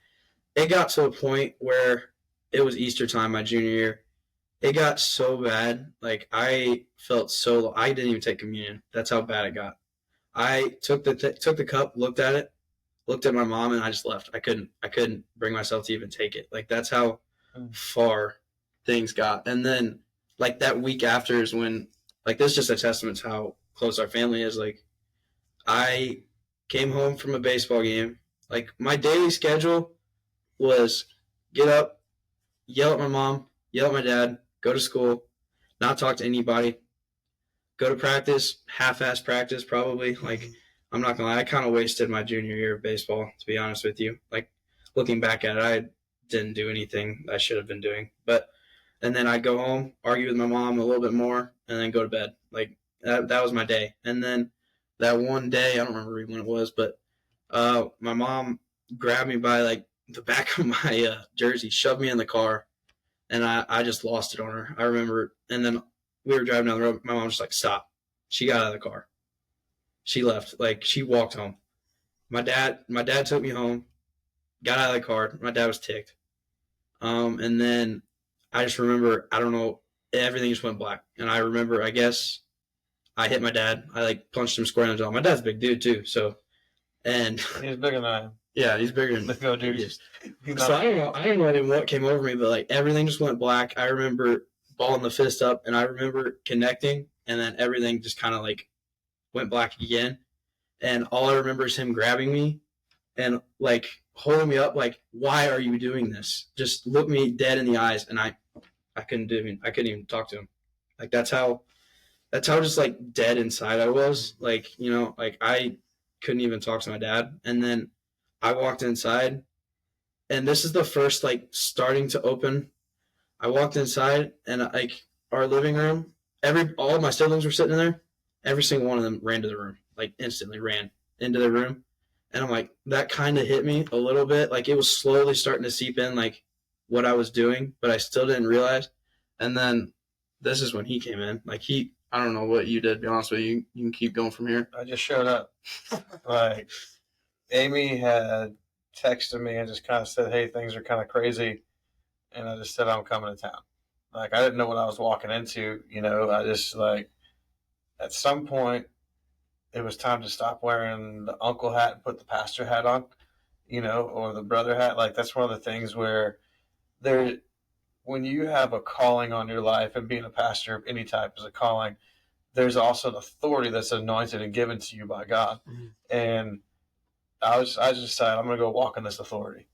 it got to a point where it was Easter time my junior year. It got so bad. Like I felt so I didn't even take communion. That's how bad it got. I took the cup, looked at my mom, and I just left. I couldn't bring myself to even take it. Like that's how far things got. And then like that week after is when, like, this is just a testament to how close our family is. Like I came home from a baseball game. Like my daily schedule was get up, yell at my mom, yell at my dad, go to school, not talk to anybody, go to practice, half-ass practice probably. Like, I'm not going to lie, I kind of wasted my junior year of baseball, to be honest with you. Like, looking back at it, I didn't do anything I should have been doing. And then I'd go home, argue with my mom a little bit more, and then go to bed. Like, that was my day. And then that one day, I don't remember when it was, but my mom grabbed me by, like, the back of my jersey, shoved me in the car, and I just lost it on her. I remember, and then we were driving down the road. My mom was just like, stop. She got out of the car. She left. Like, she walked home. My dad took me home, got out of the car. My dad was ticked. And then I just remember, I don't know, everything just went black. And I remember, I guess, I hit my dad. I, like, punched him square in the jaw. My dad's a big dude, too, so. And he's bigger than I am. Yeah, he's bigger than Let's go, dude. So I don't know what came over me, but like everything just went black. I remember balling the fist up, and I remember connecting, and then everything just kind of like went black again. And all I remember is him grabbing me and like holding me up, like, why are you doing this? Just look me dead in the eyes, and I couldn't even talk to him. Like that's how just like dead inside I was. Like, like I couldn't even talk to my dad. And then I walked inside, and this is the first like starting to open. I walked inside, and like our living room, all of my siblings were sitting in there. Every single one of them ran to the room, like instantly ran into the room. And I'm like, that kind of hit me a little bit. Like it was slowly starting to seep in, like what I was doing, but I still didn't realize. And then this is when he came in. Like I don't know what you did, to be honest with you. You can keep going from here. I just showed up. Like, Amy had texted me and just kind of said, hey, things are kind of crazy. And I just said, I'm coming to town. Like, I didn't know what I was walking into. I just, like, at some point, it was time to stop wearing the uncle hat and put the pastor hat on, or the brother hat. Like, that's one of the things where when you have a calling on your life, and being a pastor of any type is a calling, there's also an authority that's anointed and given to you by God. Mm-hmm. And I just decided I'm going to go walk in this authority.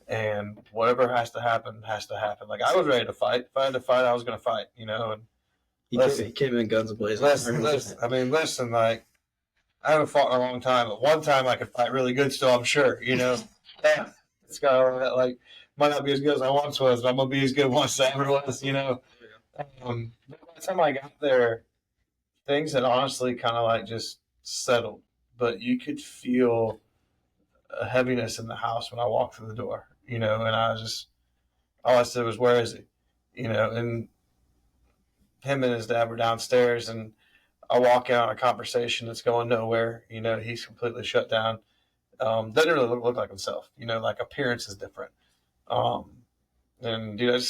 And whatever has to happen, has to happen. Like, I was ready to fight. If I had to fight, I was going to fight, And he came in guns blazing. Listen, like, I haven't fought in a long time, but one time I could fight really good still, I'm sure, Damn, it's got all that, like, might not be as good as I once was, but I'm going to be as good once I ever was, By the time I got there, things had honestly kind of, like, just settled. But you could feel a heaviness in the house when I walked through the door, and I was just, all I said was, where is he? And him and his dad were downstairs, and I walk out on a conversation that's going nowhere. He's completely shut down. Doesn't really look like himself. Like, appearance is different. And dude,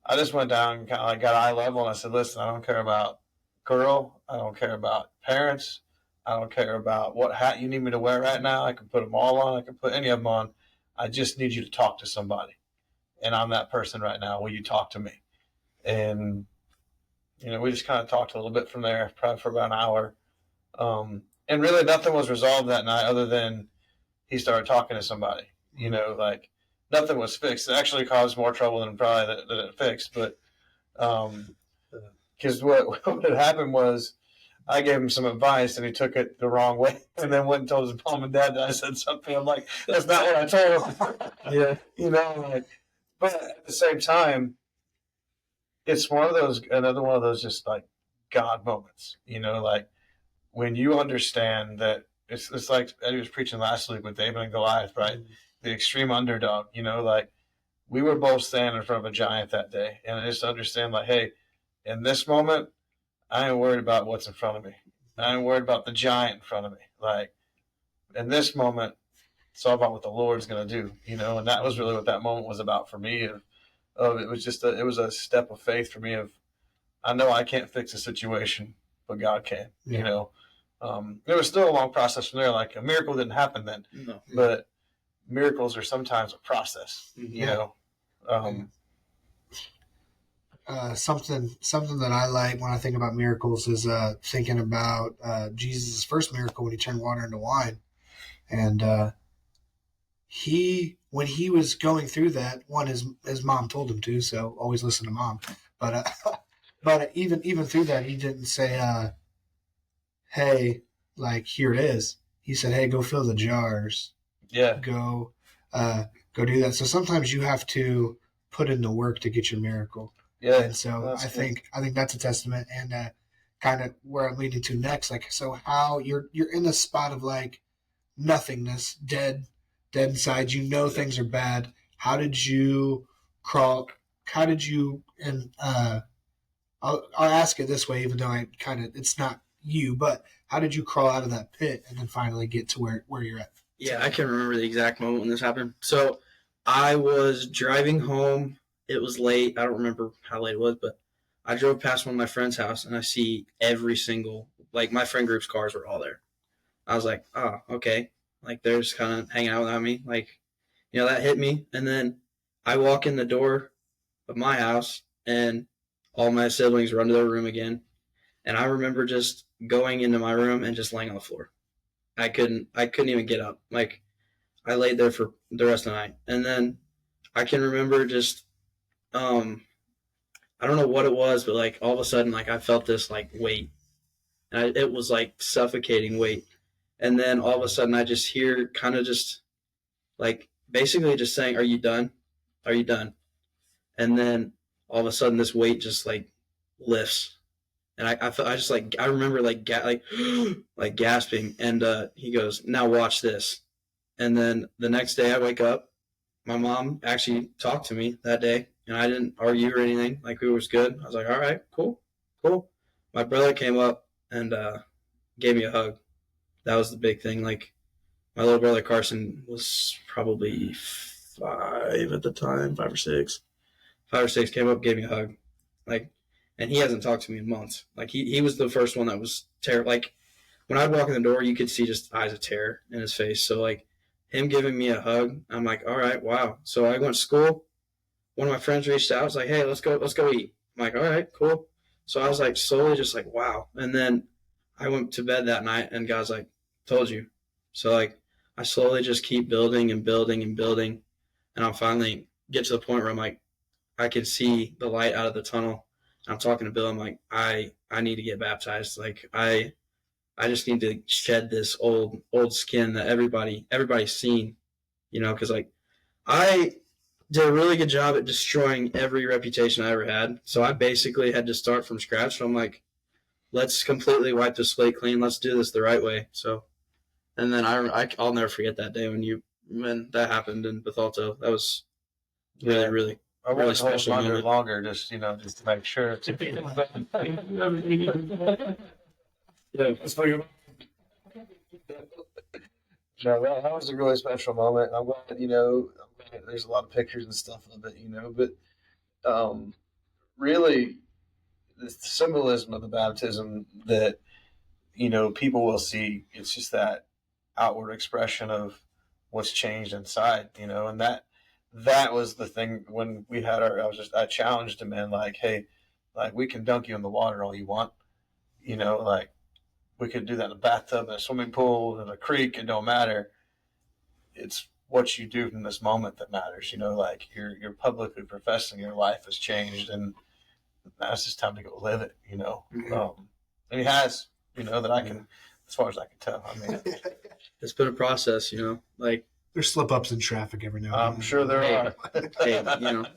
I just went down and kind of like got eye level, and I said, listen, I don't care about girl. I don't care about parents. I don't care about what hat you need me to wear right now. I can put them all on. I can put any of them on. I just need you to talk to somebody. And I'm that person right now. Will you talk to me? And we just kind of talked a little bit from there, probably for about an hour. And really nothing was resolved that night other than he started talking to somebody. Like, nothing was fixed. It actually caused more trouble than probably that it fixed. But because what had happened was I gave him some advice and he took it the wrong way and then went and told his mom and dad that I said something. I'm like, that's not what I told him. Yeah. But at the same time, it's another one of those just like God moments, like when you understand that it's like Eddie was preaching last week with David and Goliath, right? Mm-hmm. The extreme underdog, like we were both standing in front of a giant that day. And I just understand, like, hey, in this moment, I ain't worried about what's in front of me. I ain't worried about the giant in front of me. Like, in this moment, it's all about what the Lord's going to do, and that was really what that moment was about for me. It was a step of faith for me of, I know I can't fix a situation, but God can, It was still a long process from there. Like, a miracle didn't happen then, no. But miracles are sometimes a process, Something that I like when I think about miracles is thinking about Jesus' first miracle when he turned water into wine. And when he was going through that, his mom told him to, so always listen to mom. But even through that, he didn't say, hey, like, here it is. He said, hey, go fill the jars. Yeah. Go do that. So sometimes you have to put in the work to get your miracle. Yeah. And so I think that's a testament, and kind of where I'm leading to next. Like, so how you're in a spot of like nothingness, dead inside. Things are bad. How did you crawl? How did you? And I'll ask it this way, even though it's not you, but how did you crawl out of that pit and then finally get to where you're at? Yeah, I can remember the exact moment when this happened. So I was driving home. It was late. I don't remember how late it was, but I drove past one of my friend's house, and I see every single, like, my friend group's cars were all there. I was like, oh, okay. Like, they're just kind of hanging out without me. Like, that hit me. And then I walk in the door of my house, and all my siblings run to their room again. And I remember just going into my room and just laying on the floor. I couldn't even get up. Like, I laid there for the rest of the night. And then I can remember just, I don't know what it was, but like all of a sudden, like I felt this like weight, and it was like suffocating weight. And then all of a sudden, I just hear kind of just like basically just saying, "Are you done? Are you done?" And then all of a sudden, this weight just like lifts, and I just like I remember like like gasping, and he goes, "Now watch this." And then the next day, I wake up. My mom actually talked to me that day, and I didn't argue or anything. Like, it was good. I was like, all right, cool, cool. My brother came up and gave me a hug. That was the big thing. Like, my little brother Carson was probably 5 at the time, 5 or 6. 5 or 6, came up, gave me a hug. Like, and he hasn't talked to me in months. Like, he was the first one that was terrible. Like, when I'd walk in the door, you could see just eyes of terror in his face. So, like, him giving me a hug, I'm like, all right, wow. So I went to school. One of my friends reached out. I was like, hey, let's go eat. I'm like, all right, cool. So I was like, slowly just like, wow. And then I went to bed that night, and God's like, told you. So like, I slowly just keep building and building and building, and I'll finally get to the point where I'm like, I can see the light out of the tunnel. I'm talking to Bill. I'm like, I need to get baptized. Like I just need to shed this old skin that everybody's seen, because like I did a really good job at destroying every reputation I ever had. So I basically had to start from scratch. So I'm like, let's completely wipe the slate clean. Let's do this the right way. So, and then I'll never forget that day when that happened in Bethalto. That was really, really, I really wanted to hold special under moment. longer, just to make sure. Yeah. No, that was a really special moment. I'm glad, there's a lot of pictures and stuff of it, but really the symbolism of the baptism that, people will see, it's just that outward expression of what's changed inside, and that was the thing when we had I challenged him, man, like, hey, like, we can dunk you in the water all you want, like, we could do that in a bathtub, in a swimming pool, in a creek. It don't matter. It's what you do in this moment that matters. Like, you're publicly professing your life has changed, and now it's just time to go live it. Mm-hmm. And he has. That I can, as far as I can tell. I mean, It's been a process, like, There's slip ups in traffic every now and then. I'm sure there are. hey,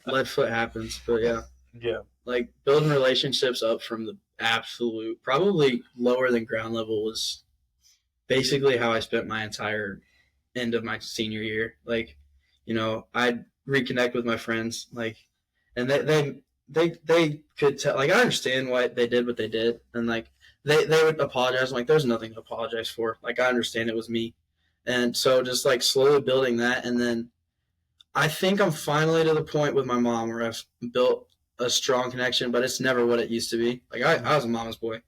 lead foot happens, but yeah. Yeah. Like, building relationships up from the absolute, probably lower than ground level, was basically how I spent my entire end of my senior year. Like, I'd reconnect with my friends, like, and they could tell, like, I understand why they did what they did, and like they would apologize. I'm like, there's nothing to apologize for. Like, I understand it was me, and so just like slowly building that, and then I think I'm finally to the point with my mom where I've built a strong connection, but it's never what it used to be. Like, I was a mama's boy,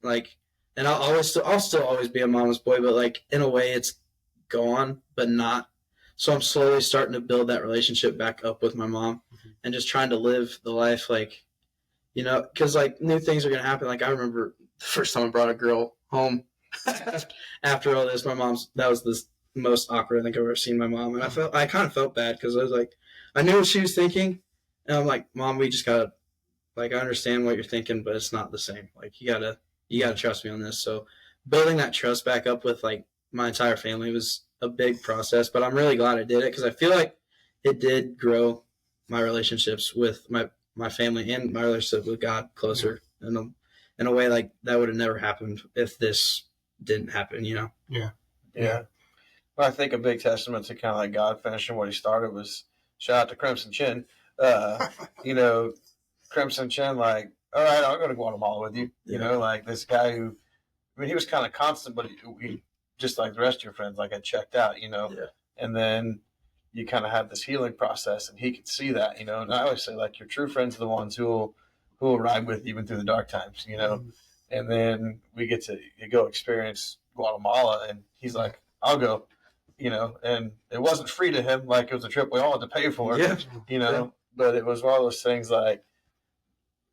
like, and I'll still always be a mama's boy, but like, in a way it's gone, but not. So I'm slowly starting to build that relationship back up with my mom, and just trying to live the life, like, because like new things are going to happen. Like, I remember the first time I brought a girl home after all this, that was the most awkward I think I've ever seen my mom. And I kind of felt bad, because I was like, I knew what she was thinking. And I'm like, Mom, we just gotta, like, I understand what you're thinking, but it's not the same. Like, you gotta trust me on this. So building that trust back up with like my entire family was a big process, but I'm really glad I did it, because I feel like it did grow my relationships with my family and my relationship with God closer, in a way like that would have never happened if this didn't happen. Yeah. Well, I think a big testament to kind of like God finishing what he started was, shout out to Crimson Chin. Crimson Chin, like, all right, I'll go to Guatemala with you. Like, this guy who, I mean, he was kind of constant, but he just like the rest of your friends, like, had checked out, Yeah. and then you kind of have this healing process, and he could see that, and I always say, like, your true friends are the ones who will ride with you even through the dark times, and then we get to go experience Guatemala, and he's like, I'll go, and it wasn't free to him, like, it was a trip we all had to pay for, but it was one of those things, like,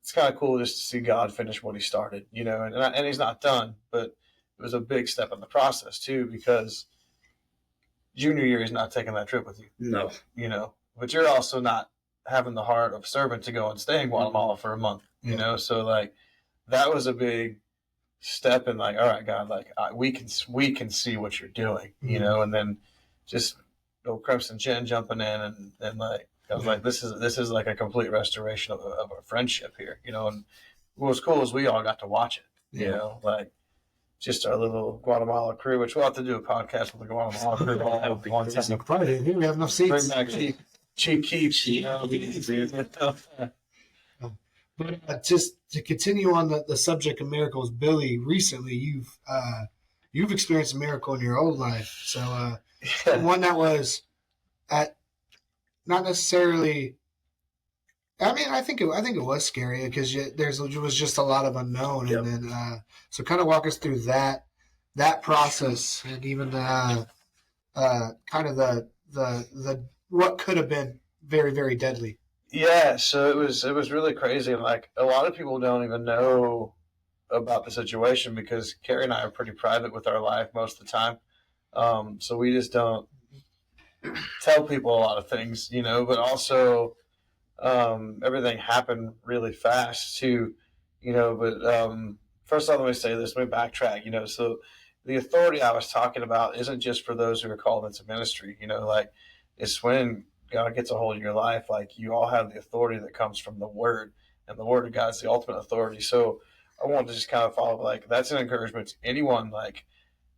it's kind of cool just to see God finish what he started, and he's not done, but it was a big step in the process too, because junior year, he's not taking that trip with you. No. You know, but you're also not having the heart of a servant to go and stay in Guatemala for a month. You know, so like that was a big step in like, all right, God, like we can see what you're doing, you know, and then just old Crimson Chin jumping in and like I was like, this is like a complete restoration of a friendship here, you know. And what was cool is we all got to watch it, you know, like just our little Guatemala crew, which we'll have to do a podcast with the Guatemala crew one time. Friday, we have enough seats. Bring back cheap keeps, you know. But just to continue on the subject of miracles, Billy, recently you've experienced a miracle in your own life. So one that was at not necessarily. I mean, I think it was scary because there was just a lot of unknown, and then so kind of walk us through that process and even kind of the what could have been very, very deadly. Yeah, so it was really crazy. Like a lot of people don't even know about the situation because Carrie and I are pretty private with our life most of the time. So we just don't tell people a lot of things, you know, but also everything happened really fast too, you know, but first off, let me say this, let me backtrack, you know, so the authority I was talking about isn't just for those who are called into ministry, you know, like it's when God gets a hold of your life, like you all have the authority that comes from the Word, and the Word of God is the ultimate authority. So I wanted to just kind of follow, like that's an encouragement to anyone. Like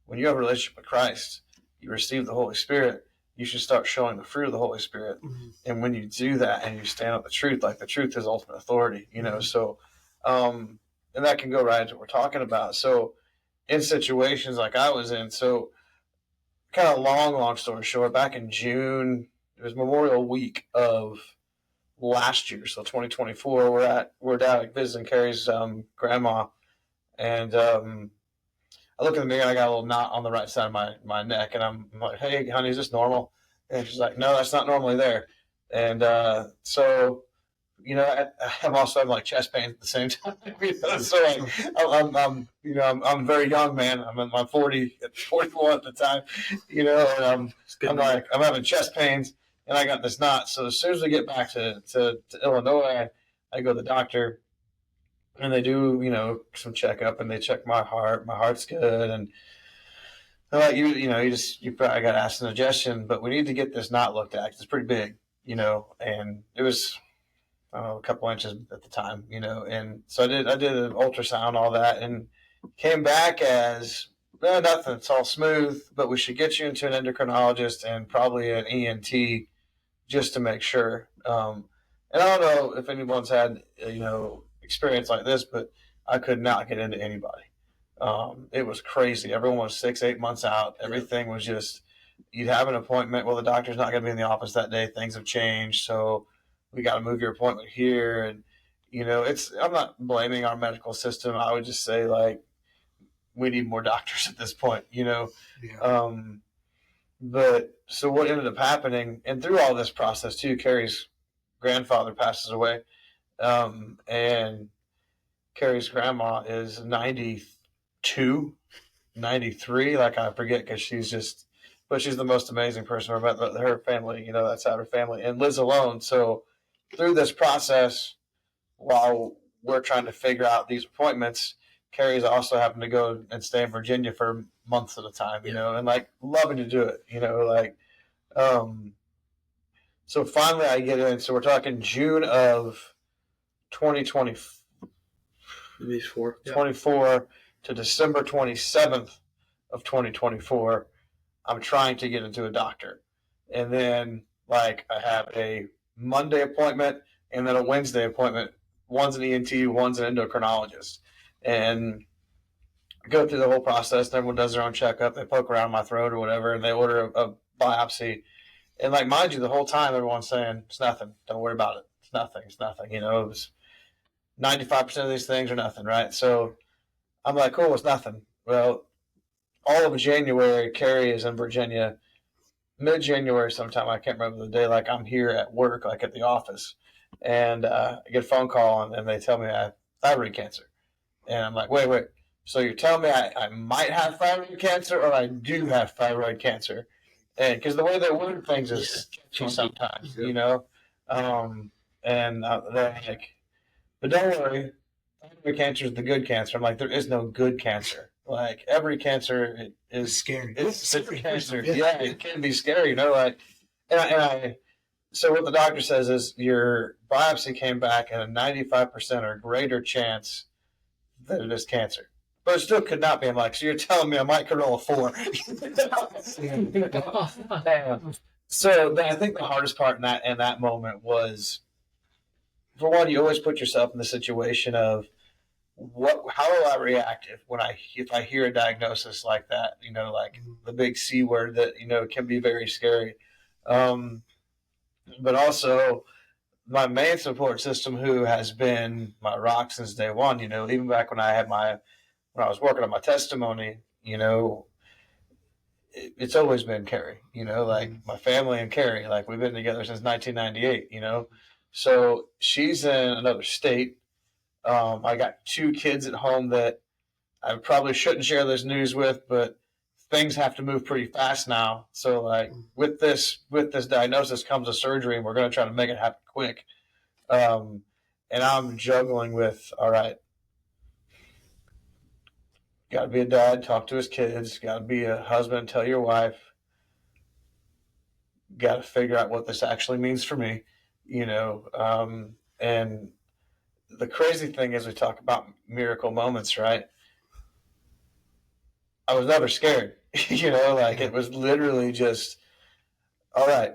when you have a relationship with Christ, you receive the Holy Spirit, you should start showing the fruit of the Holy Spirit. Mm-hmm. And when you do that and you stand up the truth, like the truth is ultimate authority, you know. So, and that can go right into what we're talking about. So in situations like I was in, so kind of long story short, back in June, it was Memorial Week of last year, so 2024. We're down like visiting Carrie's grandma, and I look in the mirror and I got a little knot on the right side of my neck, and I'm like, "Hey, honey, is this normal?" And she's like, "No, that's not normally there." And so, you know, I'm also having like chest pains at the same time. You know? So like, I'm very young, man. I'm in my 41 at the time, you know, and I'm having chest pains. And I got this knot. So as soon as we get back to Illinois, I go to the doctor, and they do, you know, some checkup, and they check my heart. My heart's good, and they're like, you probably got acid indigestion, but we need to get this knot looked at. It's pretty big, you know, and it was, I don't know, a couple inches at the time, you know, and so I did an ultrasound, all that, and came back as nothing. It's all smooth, but we should get you into an endocrinologist and probably an ENT. Just to make sure. And I don't know if anyone's had, you know, experience like this, but I could not get into anybody. It was crazy. Everyone was 6-8 months out. Everything was just, you'd have an appointment. Well, the doctor's not going to be in the office that day. Things have changed. So we got to move your appointment here. And, you know, I'm not blaming our medical system. I would just say, like, we need more doctors at this point, you know. Yeah. But so what ended up happening, and through all this process too, Carrie's grandfather passes away, and Carrie's grandma is 92, 93, like I forget because but she's the most amazing person I've ever met. Her family, you know, that's out her family, and lives alone. So through this process, while we're trying to figure out these appointments, Carrie's also having to go and stay in Virginia for months at a time, you know, and like loving to do it, you know, like, so finally I get in. So we're talking June of 2024 to December 27th of 2024. I'm trying to get into a doctor. And then like I have a Monday appointment and then a Wednesday appointment. One's an ENT, one's an endocrinologist. And go through the whole process. And everyone does their own checkup. They poke around my throat or whatever, and they order a biopsy. And like, mind you, the whole time everyone's saying it's nothing. Don't worry about it. It's nothing. It's nothing. You know, it was 95% of these things are nothing, right? So I'm like, cool, it's nothing. Well, all of January, Carrie is in Virginia. Mid-January sometime, I can't remember the day, like I'm here at work, like at the office. And I get a phone call, and they tell me I have thyroid cancer. And I'm like, wait. So you're telling me I might have thyroid cancer, or I do have thyroid cancer? And because the way they word things is sketchy sometimes, you know. And they're like, but don't worry, every cancer is the good cancer. I'm like, there is no good cancer. Like every cancer is scary. It's cancer. Yeah, it can be scary, you know. Like, so what the doctor says is your biopsy came back at a 95% or greater chance that it is cancer. But it still could not be. I'm like, so you're telling me I might could roll a 4. So I think the hardest part in that moment was, for one, you always put yourself in the situation of how will I react if I hear a diagnosis like that, you know, like the big C word that, you know, can be very scary. But also my main support system, who has been my rock since day one, you know, even back when I was working on my testimony, you know, it's always been Carrie, you know, like my family and Carrie, like we've been together since 1998, you know. So she's in another state. I got 2 kids at home that I probably shouldn't share this news with, but things have to move pretty fast now. So like with this diagnosis comes a surgery, and we're going to try to make it happen quick. And I'm juggling with, all right, got to be a dad, talk to his kids, got to be a husband, tell your wife, got to figure out what this actually means for me, you know. And the crazy thing is, we talk about miracle moments, right? I was never scared, you know, like it was literally just, all right,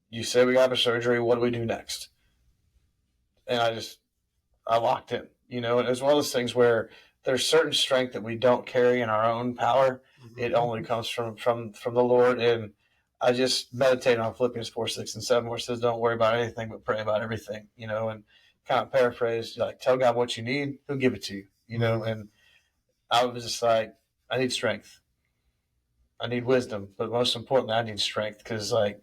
you say we got a surgery, what do we do next? And I locked in, you know, and it was one of those things where there's certain strength that we don't carry in our own power. It only comes from the Lord. And I just meditate on Philippians 4, 6, and 7, where it says, don't worry about anything, but pray about everything, you know, and kind of paraphrase, like, tell God what you need, he'll give it to you, you know. And I was just like, I need strength. I need wisdom, but most importantly, I need strength, because like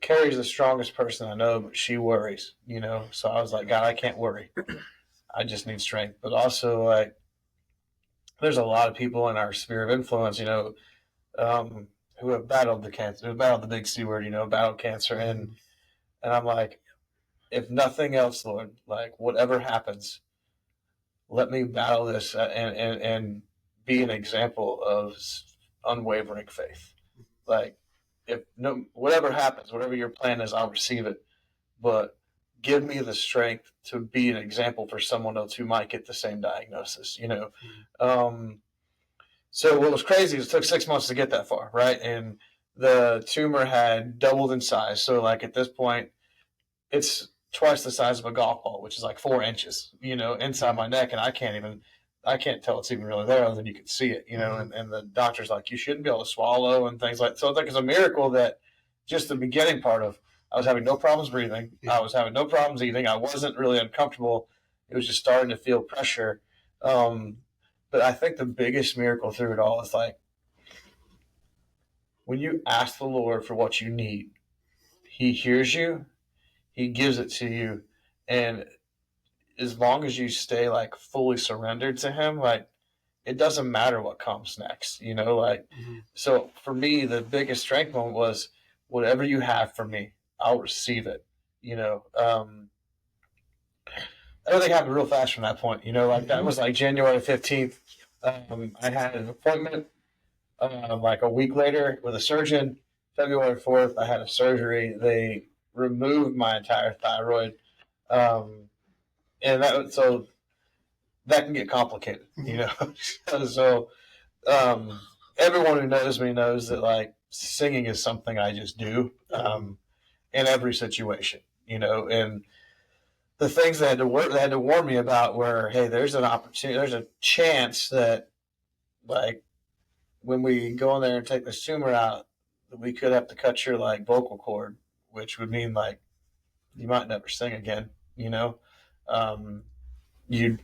Carrie's the strongest person I know, but she worries, you know. So I was like, God, I can't worry. I just need strength. But also, like, there's a lot of people in our sphere of influence, you know, who have battled the cancer, who battled the big C word, you know, battled cancer, and I'm like, if nothing else, Lord, like whatever happens, let me battle this and be an example of unwavering faith. Like, whatever happens, whatever your plan is, I'll receive it. But give me the strength to be an example for someone else who might get the same diagnosis, you know. So what was crazy is it took 6 months to get that far, right? And the tumor had doubled in size. So like at this point, it's twice the size of a golf ball, which is like 4 inches, you know, inside my neck. And I can't tell it's even really there other than you can see it, you know. And the doctor's like, you shouldn't be able to swallow and things like that. So it's like, it's a miracle that just the beginning part of, I was having no problems breathing. I was having no problems eating. I wasn't really uncomfortable. It was just starting to feel pressure. But I think the biggest miracle through it all is like, when you ask the Lord for what you need, he hears you, he gives it to you. And as long as you stay like fully surrendered to him, like it doesn't matter what comes next, you know, like, so for me, the biggest strength moment was, whatever you have for me, I'll receive it, you know. Everything happened real fast from that point, you know, like that was like January 15th. I had an appointment like a week later with a surgeon. February 4th, I had a surgery. They removed my entire thyroid. And so that can get complicated, you know. So everyone who knows me knows that like singing is something I just do in every situation, you know. And the things they had to warn me about were, hey, there's an opportunity, there's a chance that like when we go in there and take this tumor out, we could have to cut your like vocal cord, which would mean like you might never sing again, you know. You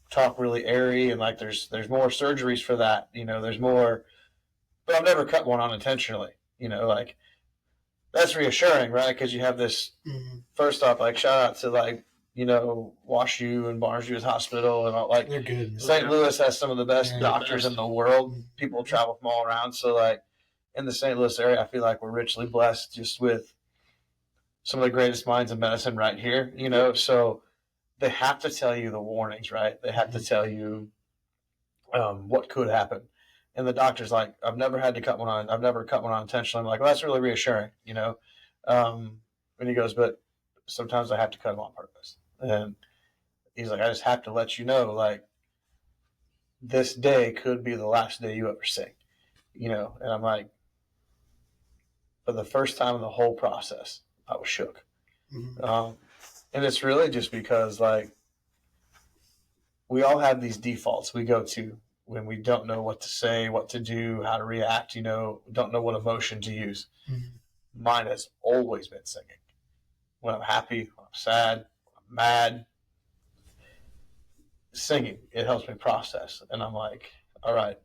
talk really airy, and like there's more surgeries for that, you know. There's more, but I've never cut one unintentionally, you know. Like that's reassuring, right? Because you have this. First off, like shout out to like WashU and Barnesview Hospital and all, like They're good. St. Louis has some of the best Yeah, doctors in the world. People travel from all around. So like in the St. Louis area, I feel like we're richly blessed just with some of the greatest minds in medicine right here, so they have to tell you the warnings, right? They have to tell you what could happen. And the doctor's like, I've never had to cut one on. I've never cut one on intentionally. I'm like, well, that's really reassuring, And he goes, but sometimes I have to cut them on purpose. And he's like, I just have to let you know, like, this day could be the last day you ever sing, And I'm like, for the first time in the whole process, I was shook. Mm-hmm. And it's really just because, like, we all have these defaults we go to when we don't know what to say, what to do, how to react, don't know what emotion to use. Mm-hmm. Mine has always been singing. When I'm happy, when I'm sad, when I'm mad, singing, it helps me process. And I'm like, all right,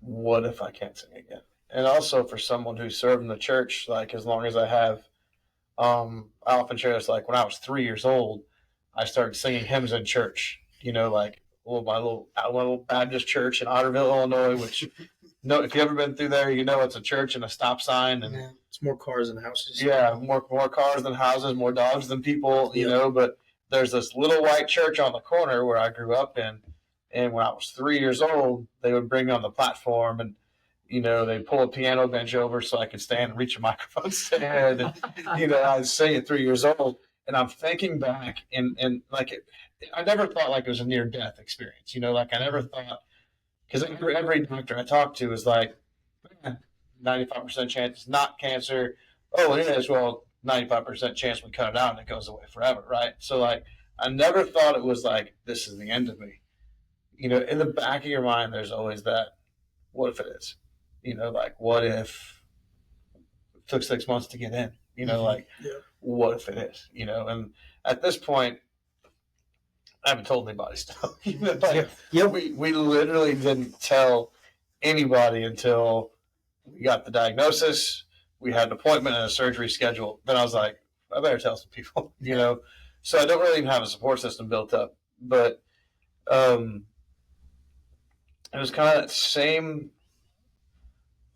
what if I can't sing again? And also for someone who served in the church, like as long as I have, I often share this, like when I was 3 years old, I started singing hymns in church, like my little Baptist church in Otterville, Illinois, which, if you've ever been through there, it's a church and a stop sign. And it's more cars than houses. Yeah, more cars than houses, more dogs than people, but there's this little white church on the corner where I grew up in. And when I was 3 years old, they would bring me on the platform and, they'd pull a piano bench over so I could stand and reach a microphone stand. And, I was singing at 3 years old. And I'm thinking back and like I never thought like it was a near death experience, like I never thought, because every doctor I talked to was like, 95% chance it's not cancer. Oh, it is. Well, 95% chance we cut it out and it goes away forever, right? So like I never thought it was like, this is the end of me. In the back of your mind, there's always that, what if it is? Like what if it took 6 months to get in? What if it is? And at this point, I haven't told anybody still. We literally didn't tell anybody until we got the diagnosis. We had an appointment and a surgery scheduled. Then I was like, I better tell some people, So I don't really even have a support system built up. But it was kind of that same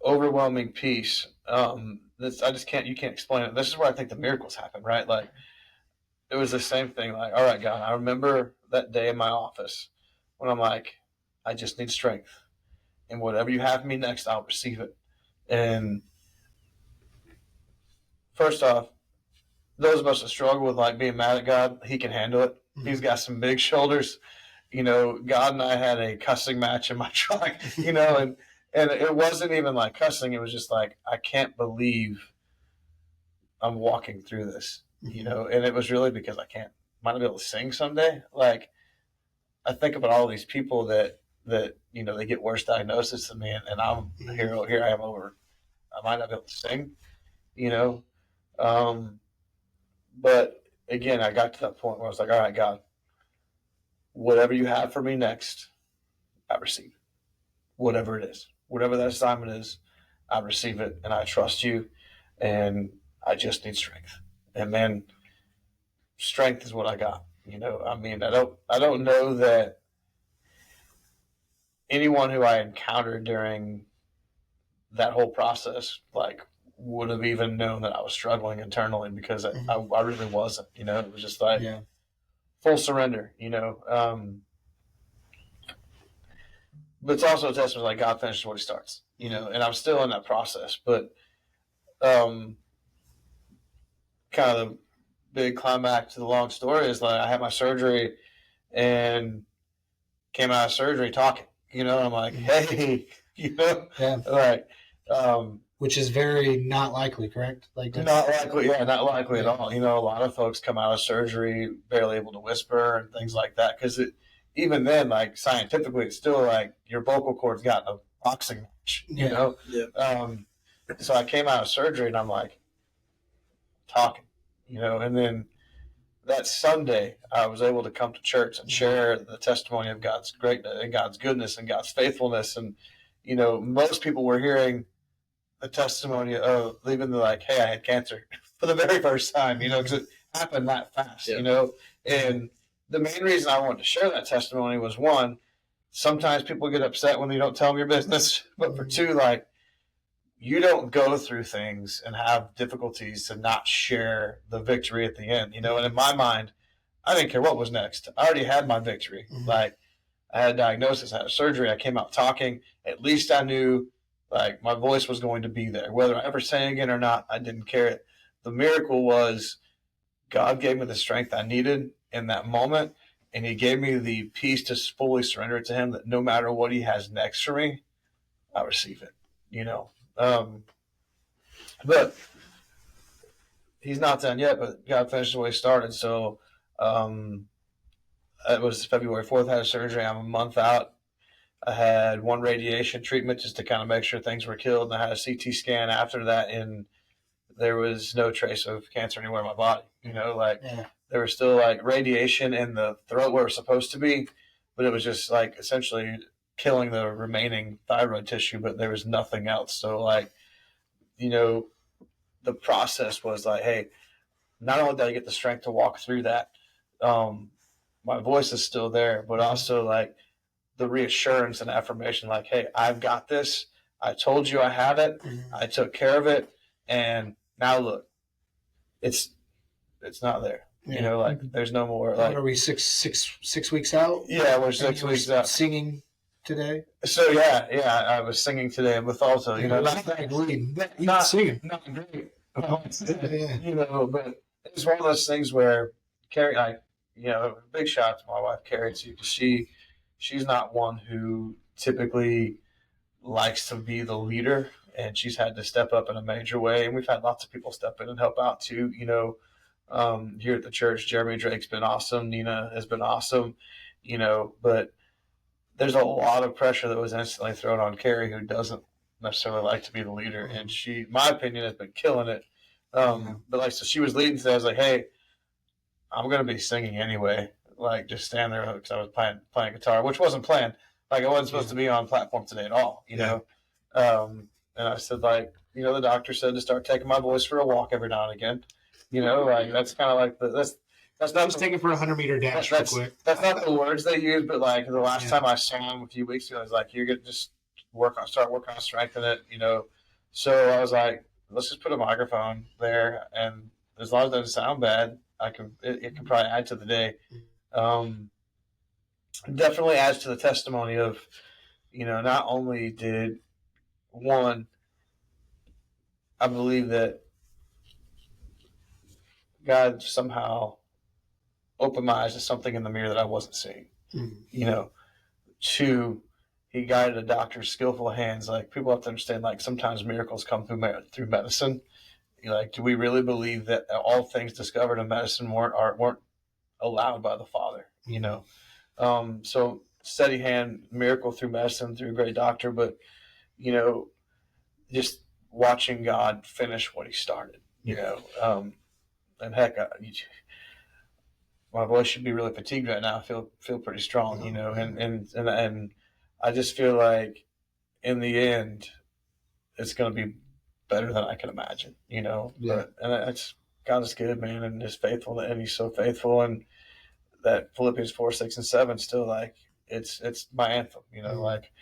overwhelming piece. You can't explain it. This is where I think the miracles happen, right? Like it was the same thing. Like, all right, God, I remember that day in my office when I'm like, I just need strength, and whatever you have for me next, I'll receive it. And first off, those of us that struggle with like being mad at God, He can handle it. Mm-hmm. He's got some big shoulders. God and I had a cussing match in my truck, and it wasn't even like cussing. It was just like, I can't believe I'm walking through this, and it was really because might not be able to sing someday. Like I think about all these people that they get worse diagnosis than me, and I'm here I am I might not be able to sing, but again, I got to that point where I was like, all right, God, whatever you have for me next, I receive it. Whatever it is, whatever that assignment is, I receive it, and I trust you, and I just need strength. And man, strength is what I got. I don't know that anyone who I encountered during that whole process, like, would have even known that I was struggling internally, because I really wasn't. It was just like full surrender. But it's also a testament, like God finishes what He starts. And I'm still in that process. But kind of the big climax to the long story is like I had my surgery and came out of surgery talking. I'm like, hey, like. Which is very not likely, correct? Like not likely, not likely at all. A lot of folks come out of surgery barely able to whisper and things like that, because even then, like scientifically, it's still like your vocal cords got in a boxing match. So I came out of surgery and I'm like talking, and then that Sunday I was able to come to church and share the testimony of God's greatness and God's goodness and God's faithfulness, and most people were hearing the testimony of even like, hey, I had cancer for the very first time, because it happen that fast, Yeah. you know? And the main reason I wanted to share that testimony was, one, sometimes people get upset when you don't tell them your business. But for two, like, you don't go through things and have difficulties to not share the victory at the end, you know? And in my mind, I didn't care what was next. I already had my victory. Like, I had a diagnosis, I had a surgery, I came out talking. At least I knew, like, my voice was going to be there. Whether I ever sang again or not, I didn't care. The miracle was God gave me the strength I needed in that moment, and he gave me the peace to fully surrender it to him, that no matter what he has next for me, I receive it, you know. But he's not done yet, but God finished what he started. So it was February 4th, I had surgery. I'm a month out. I had one radiation treatment just to kind of make sure things were killed. And I had a CT scan after that, and there was no trace of cancer anywhere in my body. You know, like there was still like radiation in the throat where it was supposed to be, but it was just like essentially killing the remaining thyroid tissue, but there was nothing else. So like, you know, the process was like, hey, not only did I get the strength to walk through that, my voice is still there, but also like the reassurance and affirmation, like, hey, I've got this. I told you I had it. I took care of it. And now look, it's not there. You know, like there's no more. Like, what are we, six weeks out? Yeah, we're 6 weeks out. Singing today. So yeah, I was singing today with also, you know, not singing. Not great. You know, but it's one of those things where Carrie, you know, big shout out to my wife Carrie too, because she's not one who typically likes to be the leader, and she's had to step up in a major way. And we've had lots of people step in and help out too. You know, here at the church, Jeremy Drake's been awesome. Nina has been awesome. You know, but there's a lot of pressure that was instantly thrown on Carrie, who doesn't necessarily like to be the leader, and she, my opinion, has been killing it. But like, so she was leading today. I was like, hey, I'm going to be singing anyway. Like, just stand there because I was playing guitar, which wasn't planned. Like, I wasn't supposed to be on platform today at all, you know? And I said, like, you know, the doctor said to start taking my voice for a walk every now and again. You know, like, that's kind of like that's not just taking for a 100-meter dash real quick. That's not the words they use, but like the last time I saw him a few weeks ago, I was like, you're going to just start working on strengthening it, you know? So I was like, let's just put a microphone there, and as long as it doesn't sound bad, it can probably add to the day. Definitely adds to the testimony of, you know, not only did one, I believe that God somehow opened my eyes to something in the mirror that I wasn't seeing. You know, two, he guided a doctor's skillful hands. Like, people have to understand, like, sometimes miracles come through medicine. You're like, do we really believe that all things discovered in medicine weren't allowed by the Father? You know, so steady hand, miracle through medicine, through a great doctor, but, you know, just watching God finish what he started, you know. And heck, my voice should be really fatigued right now. I feel pretty strong, you know, and I just feel like in the end, it's going to be better than I can imagine, you know. But it's, God is good, man, and is faithful, and he's so faithful. And that Philippians 4, 6, and 7 still, like, it's my anthem, you know, like,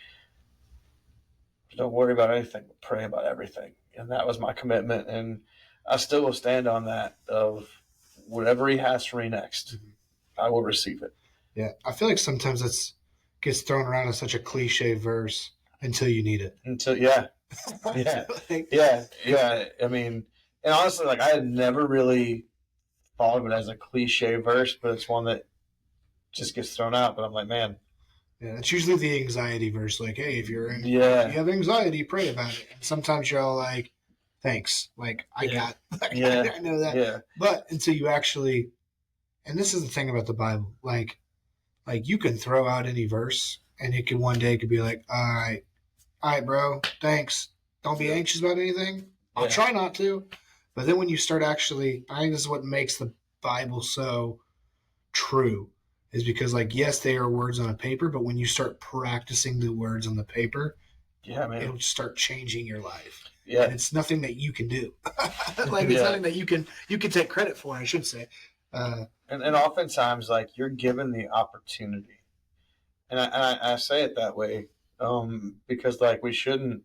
don't worry about anything, but pray about everything. And that was my commitment, and I still will stand on that, of whatever he has for me next, I will receive it. Yeah, I feel like sometimes it gets thrown around as such a cliche verse until you need it. Yeah. I mean, and honestly, like, I had never really thought of it as a cliche verse, but it's one that just gets thrown out. But I'm like, man. Yeah, it's usually the anxiety verse. Like, hey, if you have anxiety, pray about it. And sometimes you're all like, thanks. Like, I know that. Yeah. But until you actually, and this is the thing about the Bible, like you can throw out any verse, and it can one day be like, all right, bro, thanks. Don't be anxious about anything. I'll try not to. But then when you start actually, I think this is what makes the Bible so true, is because, like, yes, they are words on a paper, but when you start practicing the words on the paper, it'll start changing your life. Yeah. And it's nothing that you can do. Like it's nothing that you can take credit for, I should say. And oftentimes, like, you're given the opportunity, and I say it that way, because like we shouldn't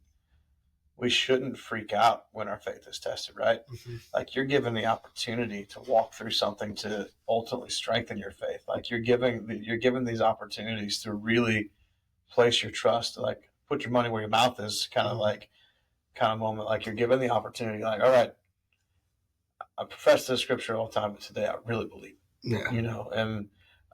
freak out when our faith is tested, right? Mm-hmm. Like, you're given the opportunity to walk through something to ultimately strengthen your faith. Like, you're given these opportunities to really place your trust, like put your money where your mouth is, kind of moment. Like, you're given the opportunity, like, all right, I profess the scripture all the time, but today I really believe, and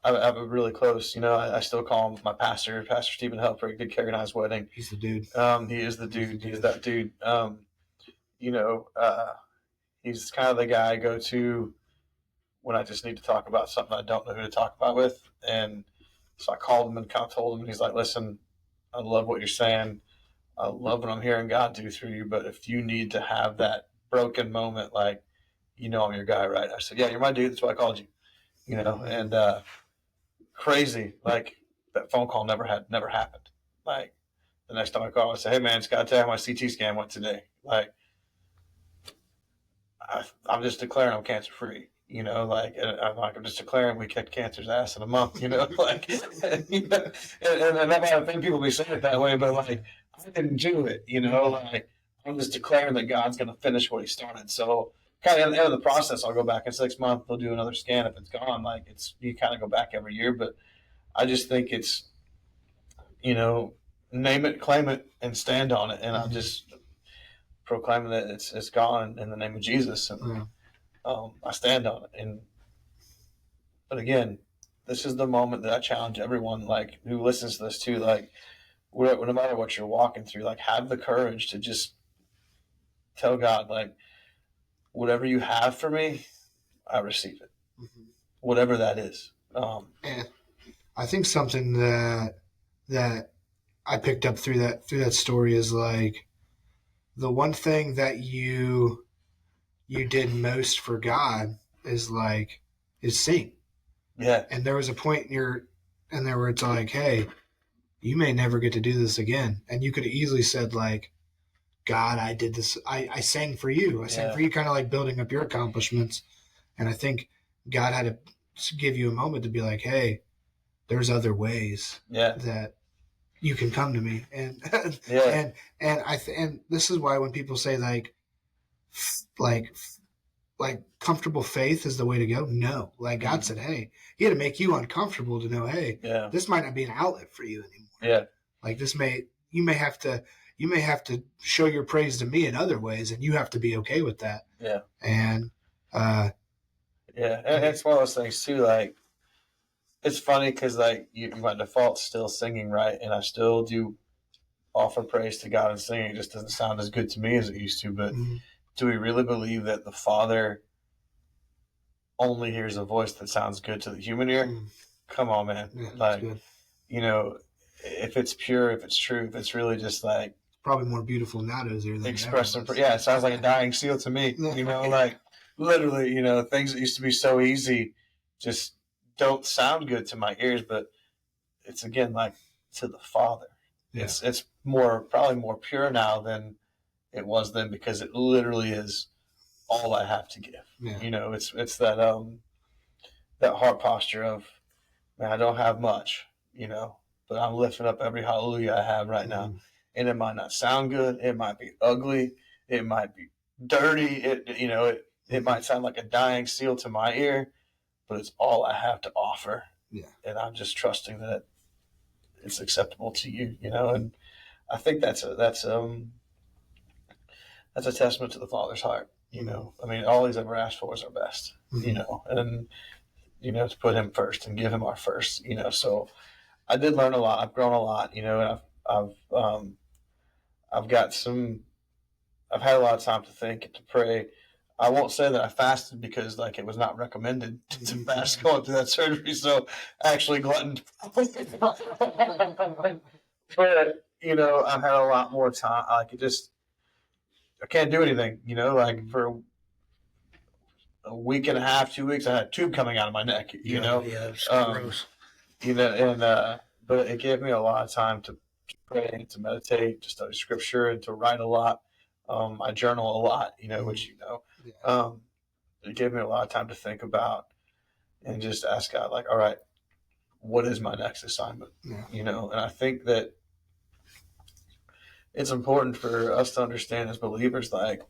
I have a really close, I still call him my pastor, Pastor Stephen Helper. He did Carrie and I's wedding. He's the dude. He is the dude. He is that dude. He's kind of the guy I go to when I just need to talk about something I don't know who to talk about with. And so I called him and kind of told him, and he's like, listen, I love what you're saying. I love what I'm hearing God do through you. But if you need to have that broken moment, like, I'm your guy, right? I said, yeah, you're my dude. That's why I called you, and crazy. Like, that phone call never happened. Like, the next time I call, I say, hey, man, it's got to tell you how my CT scan went today. Like, I'm just declaring I'm cancer free, I'm just declaring we kicked cancer's ass in a month, like, and that might offend people be saying it that way, but like, I didn't do it, like, I'm just declaring that God's going to finish what he started. So kind of at the end of the process, I'll go back in 6 months, they'll do another scan. If it's gone, like, you kind of go back every year, but I just think it's, name it, claim it, and stand on it. And I'm just proclaiming that it's gone in the name of Jesus, and I stand on it. But again, this is the moment that I challenge everyone, like, who listens to this too, like, no matter what you're walking through, like, have the courage to just tell God, like, whatever you have for me, I receive it, whatever that is. And I think something that I picked up through that story is, like, the one thing that you did most for God is sing. Yeah. And there was a point in there where it's like, hey, you may never get to do this again. And you could have easily said, like, God, I did this. I sang for you. I sang for you, kind of like building up your accomplishments. And I think God had to give you a moment to be like, hey, there's other ways that you can come to me. And and this is why when people say like comfortable faith is the way to go. No, like God said, hey, he had to make you uncomfortable to know, hey, this might not be an outlet for you anymore. Yeah. Like, you may have to show your praise to me in other ways, and you have to be okay with that. Yeah. And and it's one of those things too, like, it's funny because, like, my default's still singing, right? And I still do offer praise to God and singing. It just doesn't sound as good to me as it used to. But do we really believe that the Father only hears a voice that sounds good to the human ear? Come on, man. Yeah, like, if it's pure, if it's true, if it's really just like, probably more beautiful in that ear than expressing. It sounds like a dying seal to me. Like, literally, things that used to be so easy just don't sound good to my ears. But it's, again, like, to the Father. Yeah. It's probably more pure now than it was then, because it literally is all I have to give. Yeah. It's that heart posture of, man, I don't have much, but I'm lifting up every hallelujah I have right now. And it might not sound good. It might be ugly. It might be dirty. It might sound like a dying seal to my ear, but it's all I have to offer. Yeah. And I'm just trusting that it's acceptable to you, and I think that's a testament to the Father's heart. I mean, all he's ever asked for is our best, and to put him first and give him our first, so I did learn a lot. I've grown a lot, and I've had a lot of time to think and to pray. I won't say that I fasted because, like, it was not recommended to fast going through that surgery. So I actually gluttoned. But, I've had a lot more time. Like, I can't do anything, like, for a week and a half, 2 weeks, I had a tube coming out of my neck, Yeah, it's gross. But it gave me a lot of time to pray, to meditate, to study scripture, and to write a lot. I journal a lot, which Yeah. It gave me a lot of time to think about and just ask God, like, all right, what is my next assignment? Yeah. And I think that it's important for us to understand as believers, like,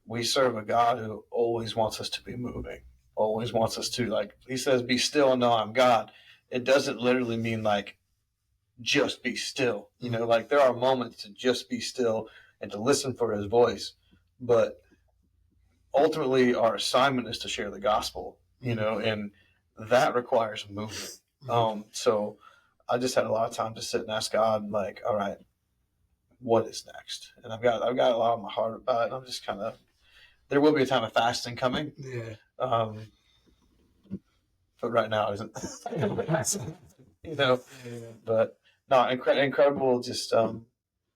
we serve a God who always wants us to be moving, always wants us to, like, he says, be still and know I'm God. It doesn't literally mean, like, just be still. Like, there are moments to just be still and to listen for his voice. But ultimately, our assignment is to share the gospel, and that requires movement. So I just had a lot of time to sit and ask God, like, all right, what is next? And I've got a lot on my heart about it. And I'm just kind of, there will be a time of fasting coming. Yeah. But right now isn't, but no, incredible, just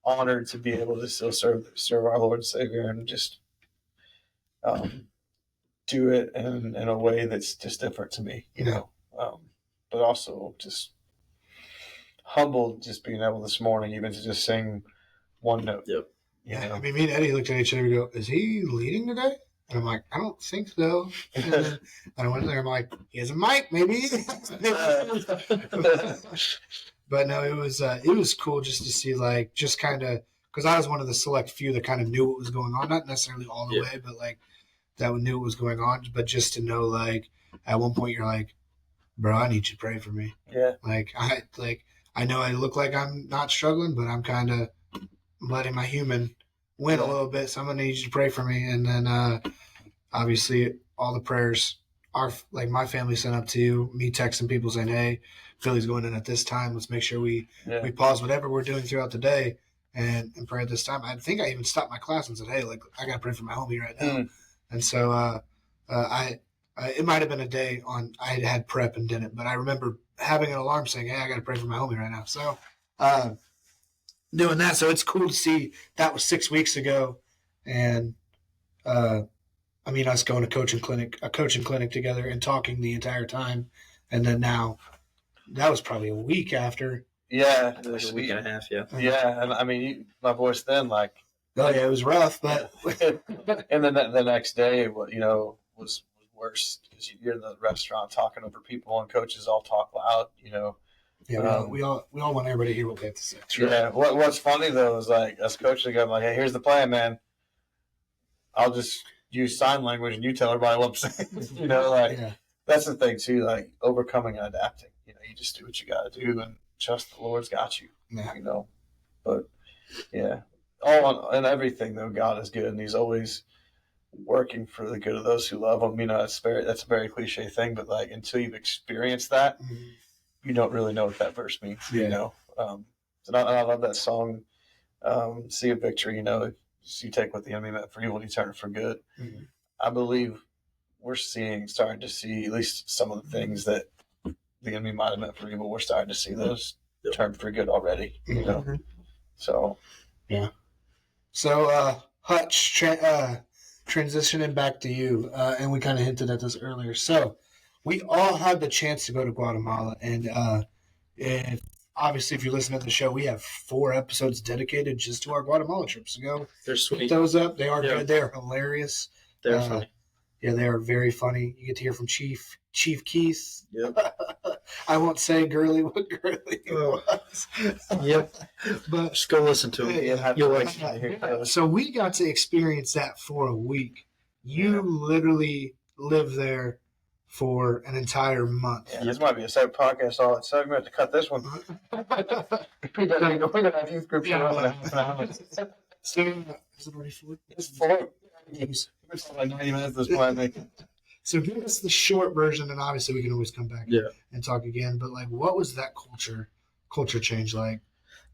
honored to be able to still serve our Lord and Savior, and just do it in a way that's just different to me, but also just humbled just being able this morning even to just sing one note. Yep. I mean, me and Eddie looked at each other and go, is he leading today? And I'm like, I don't think so. And I went there, I'm like, he has a mic, maybe. But no, it was cool just to see, like, just kind of, because I was one of the select few that kind of knew what was going on, not necessarily all the way, but like that knew what was going on. But just to know, like, at one point you're like, bro, I need you to pray for me. Yeah. I know I look like I'm not struggling, but I'm kind of letting my human win a little bit. So I'm gonna need you to pray for me. And then obviously all the prayers are like my family sent up to you. Me texting people saying, "Hey, Philly's going in at this time. Let's make sure we pause whatever we're doing throughout the day and pray at this time." I think I even stopped my class and said, "Hey, like I gotta pray for my homie right now." And so it might have been a day on I had prep and didn't, but I remember having an alarm saying, "Hey, I got to pray for my homie right now." So doing that, so it's cool to see that was 6 weeks ago, and I mean us going to coaching clinic together and talking the entire time, and then now that was probably a week after. Yeah, like a week and a half. Yeah. Yeah, and I mean my voice then, like, oh yeah, it was rough, but and then the next day, was worse because you're in the restaurant talking over people and coaches all talk loud. Yeah, we all want everybody to hear what we have to say. Yeah. What's funny though is, like, us coaching, I'm like, hey, here's the plan, man. I'll just use sign language and you tell everybody what I'm saying. That's the thing too, like overcoming and adapting. You just do what you got to do and trust the Lord's got you. Yeah. But yeah, and everything though, God is good and He's always working for the good of those who love Him. That's a very cliche thing, but like until you've experienced that, you don't really know what that verse means. And I love that song, "See a Victory." You take what the enemy meant for evil and you turn it for good. I believe we're starting to see at least some of the things that the enemy might have meant for evil. We're starting to see those turn for good already. So yeah. So Hutch, transitioning back to you, and we kind of hinted at this earlier. So we all had the chance to go to Guatemala, and obviously, if you listen to the show, we have 4 episodes dedicated just to our Guatemala trips. So go They're sweet. Pick those up. They are good. They're hilarious. They're funny. Yeah, they are very funny. You get to hear from Chief Keith. Yep. I won't say Gurley what Gurley was. Yep. But just go listen to him. You'll like it. So we got to experience that for a week. You literally lived there for an entire month. Yeah, this might be a separate podcast all that segment to cut this one. We're gonna have youth group show up in half an hour. So is it already full? It's full. It's like 90 minutes this point. So give us the short version, and obviously we can always come back and talk again. But like, what was that culture change like?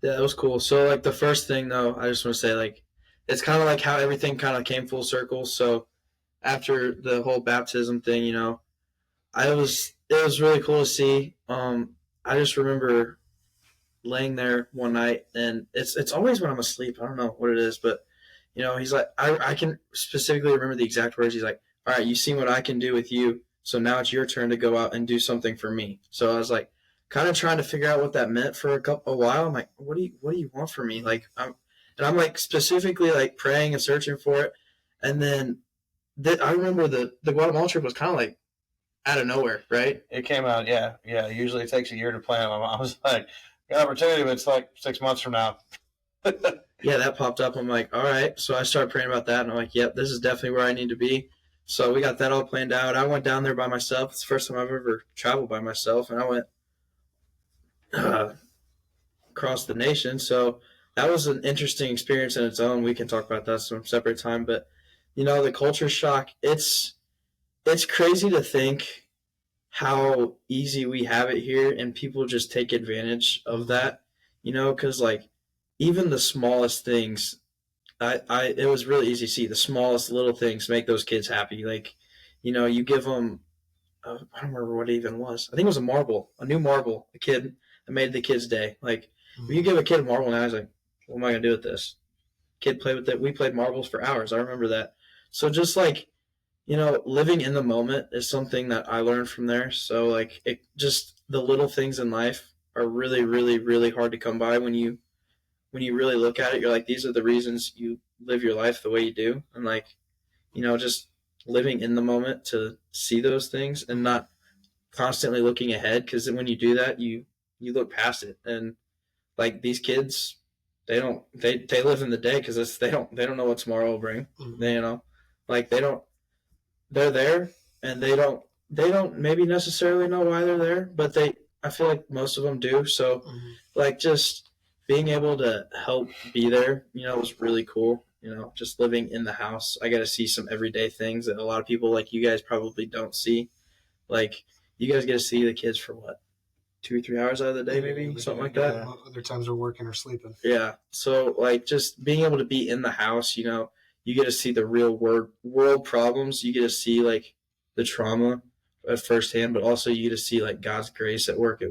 Yeah, it was cool. So like the first thing though, I just want to say, like, it's kind of like how everything kind of came full circle. So after the whole baptism thing, it was really cool to see. I just remember laying there one night, and it's always when I'm asleep. I don't know what it is, but he's like, I can specifically remember the exact words. He's like, all right, you've seen what I can do with you, so now it's your turn to go out and do something for me. So I was like, kind of trying to figure out what that meant for a while. I'm like, what do you want from me? Like, And I'm like specifically like praying and searching for it. And then I remember the Guatemala trip was kind of like out of nowhere, right? It came out, yeah. Usually it takes a year to plan them. I was like, got opportunity, but it's like 6 months from now. Yeah, that popped up. I'm like, all right. So I started praying about that, and I'm like, yep, this is definitely where I need to be. So we got that all planned out. I went down there by myself. It's the first time I've ever traveled by myself, and I went across the nation. So that was an interesting experience in its own. We can talk about that some separate time. But, the culture shock, it's crazy to think how easy we have it here, and people just take advantage of that, because, like, even the smallest things, it was really easy to see the smallest little things make those kids happy. Like, you give them, I don't remember what it even was. I think it was a new marble, a kid that made the kid's day. Like, when you give a kid a marble now, he's like, what am I going to do with this? Kid played with it. We played marbles for hours. I remember that. So just like, living in the moment is something that I learned from there. So like, just the little things in life are really, really, really hard to come by when you really look at it. You're like, these are the reasons you live your life the way you do. And like, just living in the moment to see those things and not constantly looking ahead. Because when you do that, you look past it. And like these kids, they live in the day because they don't know what tomorrow will bring. Mm-hmm. Like they're there and they don't maybe necessarily know why they're there, but I feel like most of them do. So like just being able to help be there, was really cool. Just living in the house, I got to see some everyday things that a lot of people like you guys probably don't see. Like you guys get to see the kids for what, 2 or 3 hours out of the day, maybe something like that. Other times they're working or sleeping. Yeah. So like just being able to be in the house, you get to see the real world problems. You get to see like the trauma at firsthand, but also you get to see like God's grace at work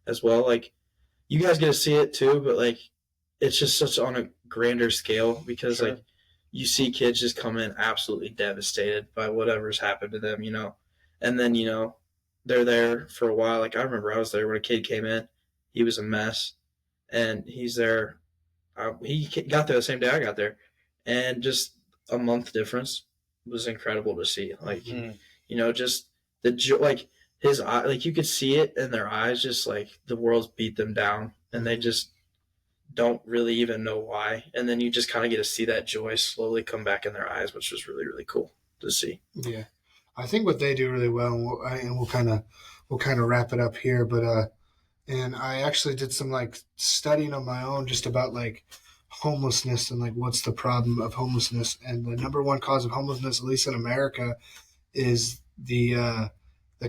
as well. Like you guys get to see it too, but like it's just such on a grander scale because like you see kids just come in absolutely devastated by whatever's happened to them, and then, they're there for a while. Like I remember I was there when a kid came in, he was a mess and he's there. He got there the same day I got there and just a month difference was incredible to see. Like, just the joy, like his eye, like you could see it in their eyes, just like the world's beat them down and they just don't really even know why. And then you just kind of get to see that joy slowly come back in their eyes, which was really, really cool to see. Yeah. I think what they do really well, and we'll kind of wrap it up here, but and I actually did some like studying on my own just about like homelessness and like what's the problem of homelessness, and the number one cause of homelessness, at least in America, is the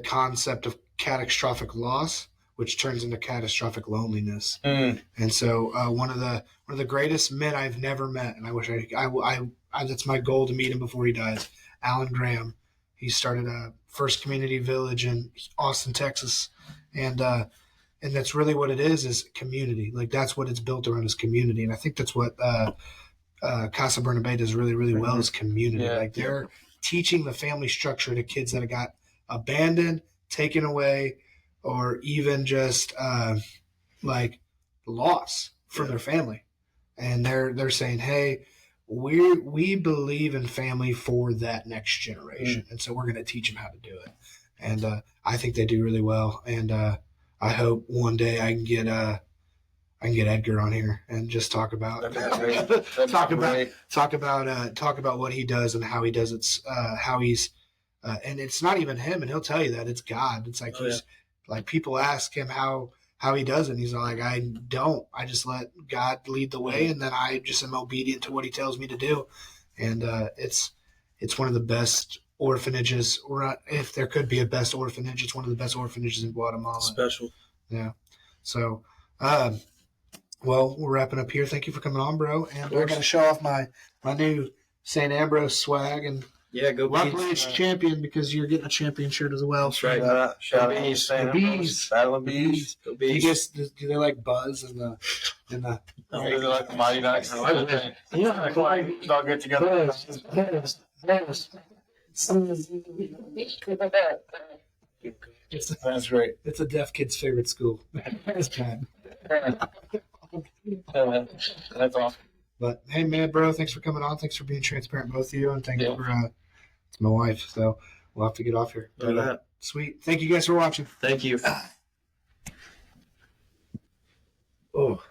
concept of catastrophic loss, which turns into catastrophic loneliness. And so one of the greatest men I've never met, and I wish I that's my goal to meet him before he dies, Alan Graham. He started a First Community Village in Austin, Texas, and that's really what it is community. Like that's what it's built around is community, and I think that's what Casa Bernabé does really, really well is community. Yeah. Like they're teaching the family structure to kids that have got abandoned, taken away, or even just like loss from their family, and they're saying, hey, we believe in family for that next generation, and so we're going to teach them how to do it. And I think they do really well, and I hope one day I can get Edgar on here and just talk about talk about what he does and how he does it, how he's and it's not even him, and he'll tell you that it's God. It's like like people ask him how he does it, and he's like, I just let God lead the way, and then I just am obedient to what he tells me to do. And it's one of the best orphanages, or not, if there could be a best orphanage, it's one of the best orphanages in Guatemala. Special. Yeah. So, well, we're wrapping up here. Thank you for coming on, bro. And we're going to show off my new St. Ambrose swag. And yeah, go luckily it's champion because you're getting a champion shirt as well. That's right. Shout out to St. Ambrose. Battle of Bees. Go Bees. Do they like Buzz and the do they like the Mighty Ducks? Yeah. All get together. That's great. It's a deaf kid's favorite school. That's awesome. But hey, man, bro, thanks for coming on. Thanks for being transparent, both of you, and thank you for it's my wife. So we'll have to get off here. Look at that. Sweet. Thank you guys for watching. Thank you. Oh.